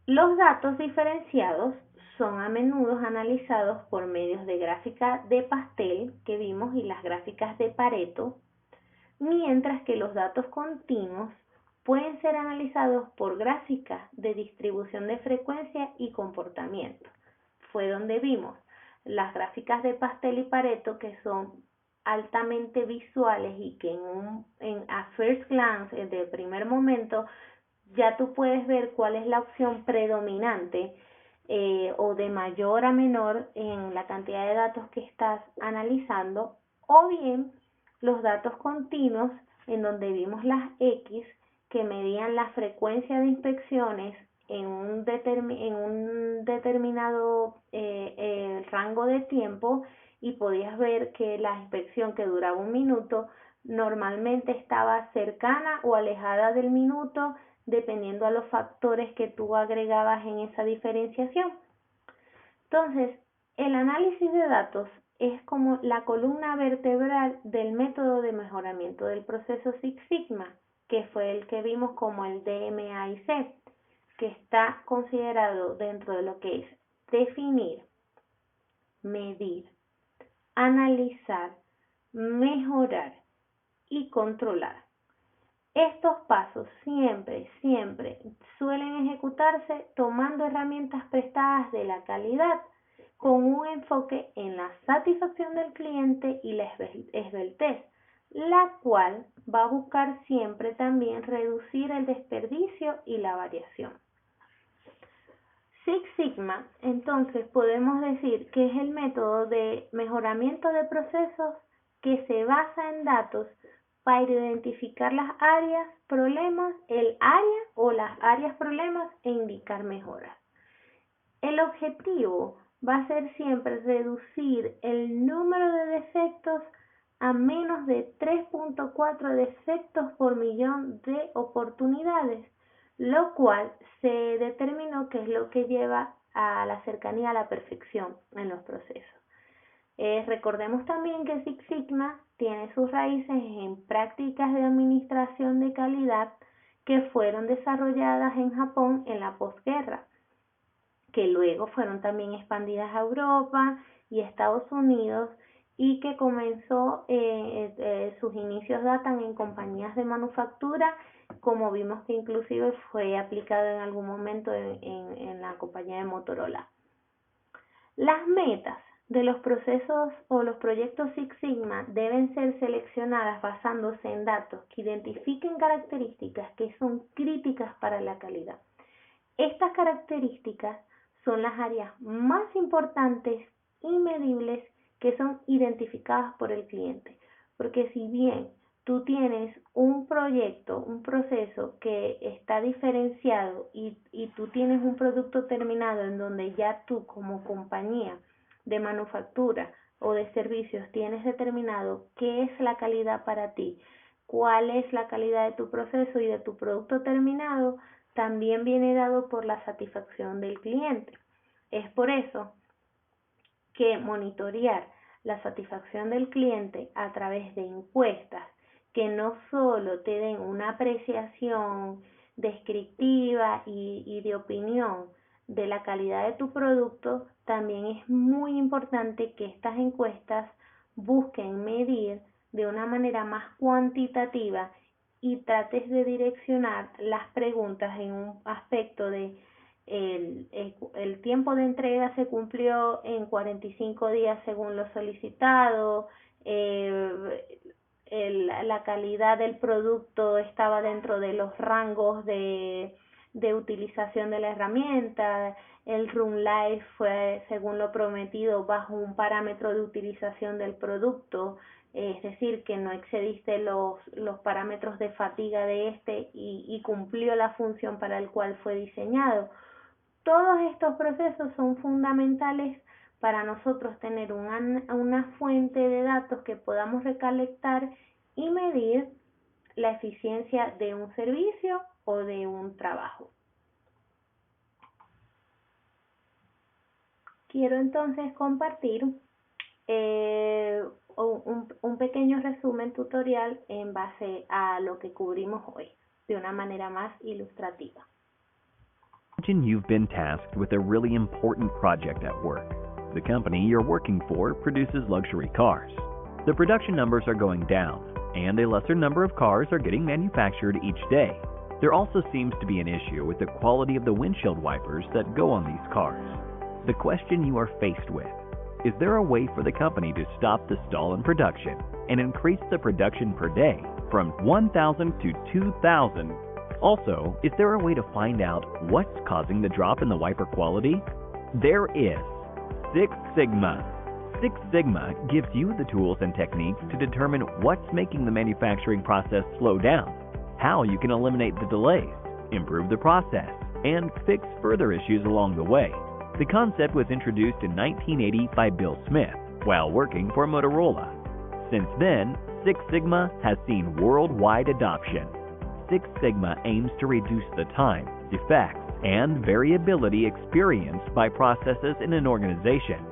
Los datos diferenciados son a menudo analizados por medios de gráficas de pastel que vimos y las gráficas de Pareto, mientras que los datos continuos pueden ser analizados por gráficas de distribución de frecuencia y comportamiento. Fue donde vimos las gráficas de pastel y Pareto, que son altamente visuales y que a first glance, de primer momento, ya tú puedes ver cuál es la opción predominante o de mayor a menor en la cantidad de datos que estás analizando, o bien los datos continuos, en donde vimos las X que medían la frecuencia de inspecciones en un determinado rango de tiempo, y podías ver que la inspección que duraba 1 minuto normalmente estaba cercana o alejada del minuto, dependiendo a los factores que tú agregabas en esa diferenciación. Entonces, el análisis de datos es como la columna vertebral del método de mejoramiento del proceso Six Sigma, que fue el que vimos como el DMAIC, que está considerado dentro de lo que es definir, medir, analizar, mejorar y controlar. Estos pasos siempre suelen ejecutarse tomando herramientas prestadas de la calidad, con un enfoque en la satisfacción del cliente y la esbeltez, la cual va a buscar siempre también reducir el desperdicio y la variación. Six Sigma, entonces, podemos decir que es el método de mejoramiento de procesos que se basa en datos para identificar las áreas problemas, el área o las áreas problemas, e indicar mejoras. El objetivo va a ser siempre reducir el número de defectos a menos de 3.4 defectos por millón de oportunidades, lo cual se determinó que es lo que lleva a la cercanía a la perfección en los procesos. Recordemos también que Six Sigma tiene sus raíces en prácticas de administración de calidad que fueron desarrolladas en Japón en la posguerra, que luego fueron también expandidas a Europa y Estados Unidos, y que comenzó, sus inicios datan en compañías de manufactura, como vimos que inclusive fue aplicado en algún momento en la compañía de Motorola. Las metas de los procesos o los proyectos Six Sigma deben ser seleccionadas basándose en datos que identifiquen características que son críticas para la calidad. Estas características son las áreas más importantes y medibles que son identificadas por el cliente, porque si bien tú tienes un proyecto, un proceso que está diferenciado y tú tienes un producto terminado en donde ya tú como compañía de manufactura o de servicios tienes determinado qué es la calidad para ti, cuál es la calidad de tu proceso y de tu producto terminado, también viene dado por la satisfacción del cliente. Es por eso que monitorear la satisfacción del cliente a través de encuestas que no solo te den una apreciación descriptiva y de opinión de la calidad de tu producto, también es muy importante que estas encuestas busquen medir de una manera más cuantitativa y trates de direccionar las preguntas en un aspecto de el tiempo de entrega se cumplió en 45 días según lo solicitado, la calidad del producto estaba dentro de los rangos de utilización de la herramienta, el run life fue según lo prometido bajo un parámetro de utilización del producto, es decir, que no excediste los parámetros de fatiga de este y cumplió la función para el cual fue diseñado. Todos estos procesos son fundamentales para nosotros tener una fuente de datos que podamos recolectar y medir la eficiencia de un servicio o de un trabajo. Quiero entonces compartir un pequeño resumen tutorial en base a lo que cubrimos hoy, de una manera más ilustrativa. Imagine you've been tasked with a really important project at work. The company you're working for produces luxury cars. The production numbers are going down, and a lesser number of cars are getting manufactured each day. There also seems to be an issue with the quality of the windshield wipers that go on these cars. The question you are faced with: is there a way for the company to stop the stall in production and increase the production per day from 1,000 to 2,000? Also, is there a way to find out what's causing the drop in the wiper quality? There is. Six Sigma. Six Sigma gives you the tools and techniques to determine what's making the manufacturing process slow down, how you can eliminate the delays, improve the process, and fix further issues along the way. The concept was introduced in 1980 by Bill Smith while working for Motorola. Since then, Six Sigma has seen worldwide adoption. Six Sigma aims to reduce the time, defects, and variability experienced by processes in an organization.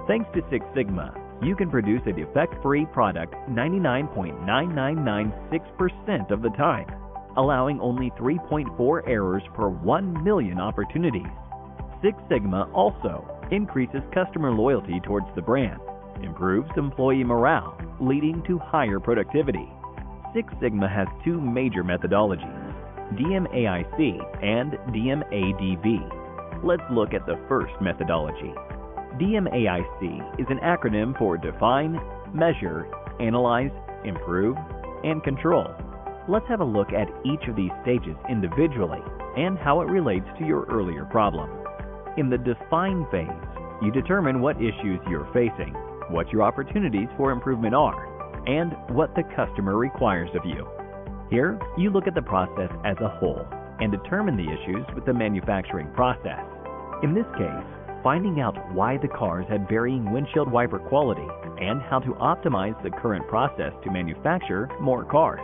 Thanks to Six Sigma, you can produce a defect-free product 99.9996% of the time, allowing only 3.4 errors per 1 million opportunities. Six Sigma also increases customer loyalty towards the brand, improves employee morale, leading to higher productivity. Six Sigma has two major methodologies, DMAIC and DMADV. Let's look at the first methodology. DMAIC is an acronym for Define, Measure, Analyze, Improve, and Control. Let's have a look at each of these stages individually and how it relates to your earlier problem. In the Define phase, you determine what issues you're facing, what your opportunities for improvement are, and what the customer requires of you. Here, you look at the process as a whole and determine the issues with the manufacturing process. In this case, finding out why the cars had varying windshield wiper quality and how to optimize the current process to manufacture more cars.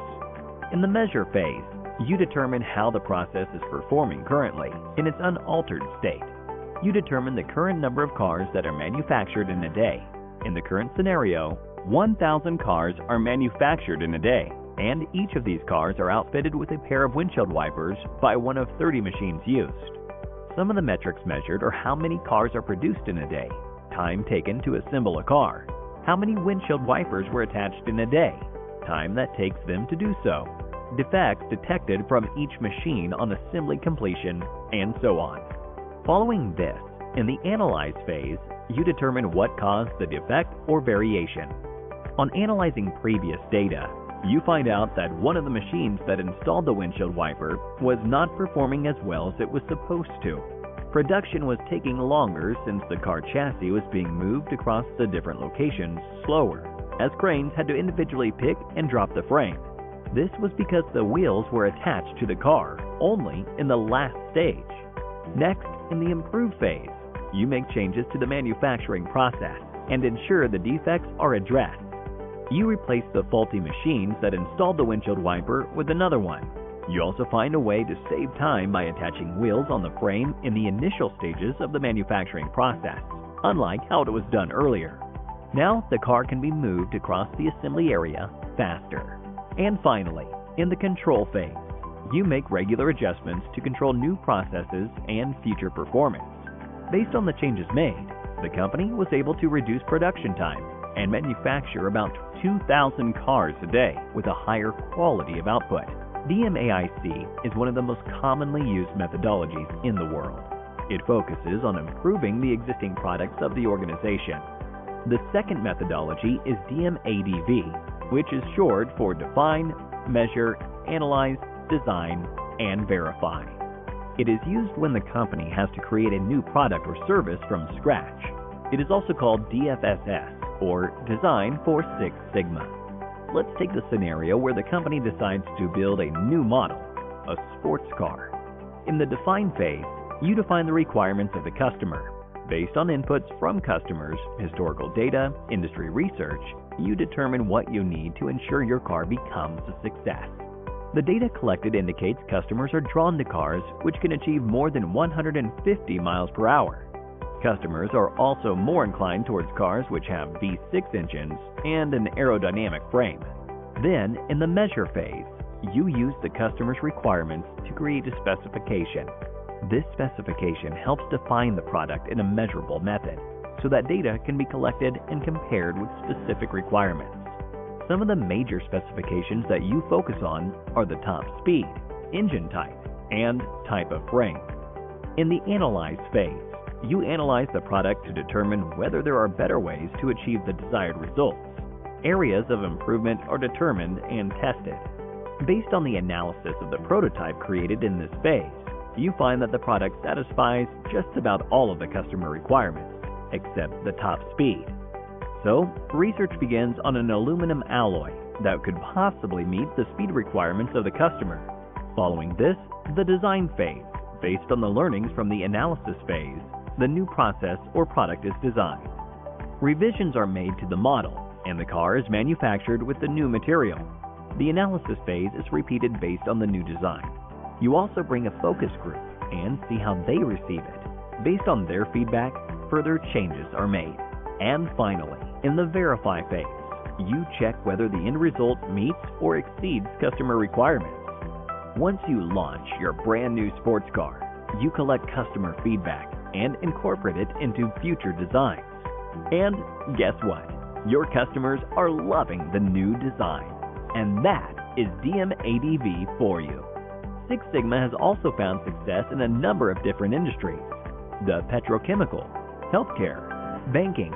In the Measure phase, you determine how the process is performing currently in its unaltered state. You determine the current number of cars that are manufactured in a day. In the current scenario, 1,000 cars are manufactured in a day, and each of these cars are outfitted with a pair of windshield wipers by one of 30 machines used. Some of the metrics measured are how many cars are produced in a day, time taken to assemble a car, how many windshield wipers were attached in a day, time that takes them to do so, defects detected from each machine on assembly completion, and so on. Following this, in the Analyze phase, you determine what caused the defect or variation. On analyzing previous data, you find out that one of the machines that installed the windshield wiper was not performing as well as it was supposed to. Production was taking longer since the car chassis was being moved across the different locations slower, as cranes had to individually pick and drop the frame. This was because the wheels were attached to the car only in the last stage. Next, in the improve phase, you make changes to the manufacturing process and ensure the defects are addressed. You replace the faulty machines that installed the windshield wiper with another one. You also find a way to save time by attaching wheels on the frame in the initial stages of the manufacturing process, unlike how it was done earlier. Now the car can be moved across the assembly area faster. And finally, in the control phase, you make regular adjustments to control new processes and future performance. Based on the changes made, the company was able to reduce production time and manufacture about 2,000 cars a day with a higher quality of output. DMAIC is one of the most commonly used methodologies in the world. It focuses on improving the existing products of the organization. The second methodology is DMADV, which is short for Define, Measure, Analyze, Design, and Verify. It is used when the company has to create a new product or service from scratch. It is also called DFSS, or Design for Six Sigma. Let's take the scenario where the company decides to build a new model, a sports car. In the Define phase, you define the requirements of the customer. Based on inputs from customers, historical data, industry research, you determine what you need to ensure your car becomes a success. The data collected indicates customers are drawn to cars which can achieve more than 150 miles per hour. Customers are also more inclined towards cars which have V6 engines and an aerodynamic frame. Then, in the measure phase, you use the customer's requirements to create a specification. This specification helps define the product in a measurable method, so that data can be collected and compared with specific requirements. Some of the major specifications that you focus on are the top speed, engine type, and type of frame. In the Analyze phase, you analyze the product to determine whether there are better ways to achieve the desired results. Areas of improvement are determined and tested. Based on the analysis of the prototype created in this phase, you find that the product satisfies just about all of the customer requirements, except the top speed. So, research begins on an aluminum alloy that could possibly meet the speed requirements of the customer. Following this, the design phase. Based on the learnings from the analysis phase, the new process or product is designed. Revisions are made to the model, and the car is manufactured with the new material. The analysis phase is repeated based on the new design. You also bring a focus group and see how they receive it. Based on their feedback, further changes are made. And finally, in the Verify phase, you check whether the end result meets or exceeds customer requirements. Once you launch your brand new sports car, you collect customer feedback and incorporate it into future designs. And guess what? Your customers are loving the new design. And that is DMADV for you. Six Sigma has also found success in a number of different industries. The petrochemical, healthcare, banking,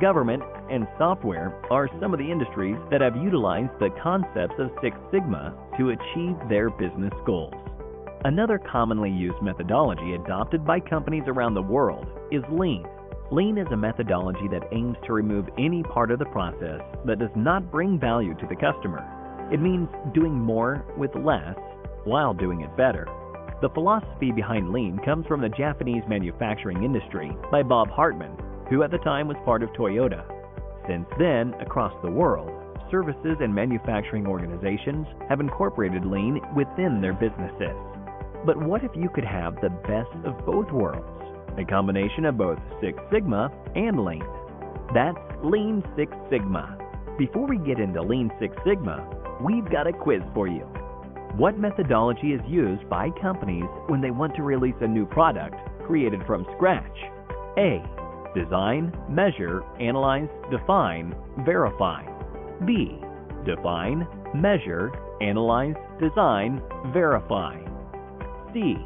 government, and software are some of the industries that have utilized the concepts of Six Sigma to achieve their business goals. Another commonly used methodology adopted by companies around the world is Lean. Lean is a methodology that aims to remove any part of the process that does not bring value to the customer. It means doing more with less while doing it better. The philosophy behind Lean comes from the Japanese manufacturing industry by Bob Hartman, who at the time was part of Toyota. Since then, across the world, services and manufacturing organizations have incorporated Lean within their businesses. But what if you could have the best of both worlds? A combination of both Six Sigma and Lean. That's Lean Six Sigma. Before we get into Lean Six Sigma, we've got a quiz for you. What methodology is used by companies when they want to release a new product created from scratch? A. Design, measure, analyze, define, verify. B. Define, measure, analyze, design, verify. C.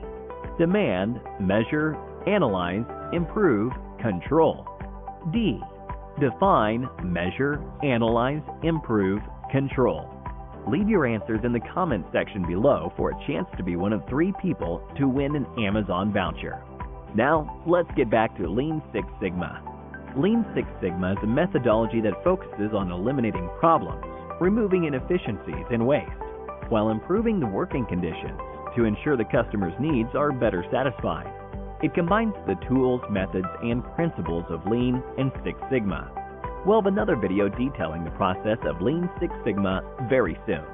Demand, measure, analyze, improve, control. D. Define, measure, analyze, improve, control. Leave your answers in the comments section below for a chance to be one of 3 people to win an Amazon voucher. Now, let's get back to Lean Six Sigma. Lean Six Sigma is a methodology that focuses on eliminating problems, removing inefficiencies and waste, while improving the working conditions to ensure the customer's needs are better satisfied. It combines the tools, methods, and principles of Lean and Six Sigma. We'll have another video detailing the process of Lean Six Sigma very soon.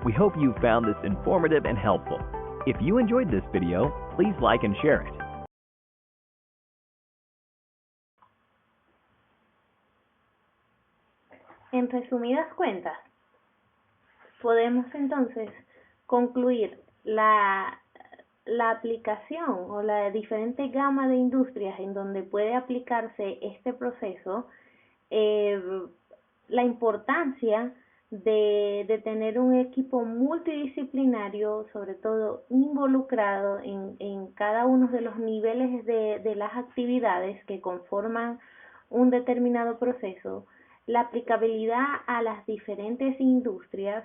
We hope you found this informative and helpful. If you enjoyed this video, please like and share it. En resumidas cuentas, podemos entonces concluir la aplicación o la diferente gama de industrias en donde puede aplicarse este proceso, la importancia de tener un equipo multidisciplinario, sobre todo involucrado en cada uno de los niveles de las actividades que conforman un determinado proceso, la aplicabilidad a las diferentes industrias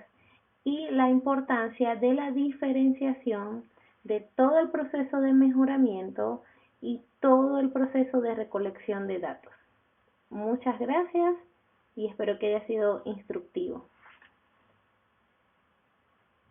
y la importancia de la diferenciación de todo el proceso de mejoramiento y todo el proceso de recolección de datos. Muchas gracias y espero que haya sido instructivo.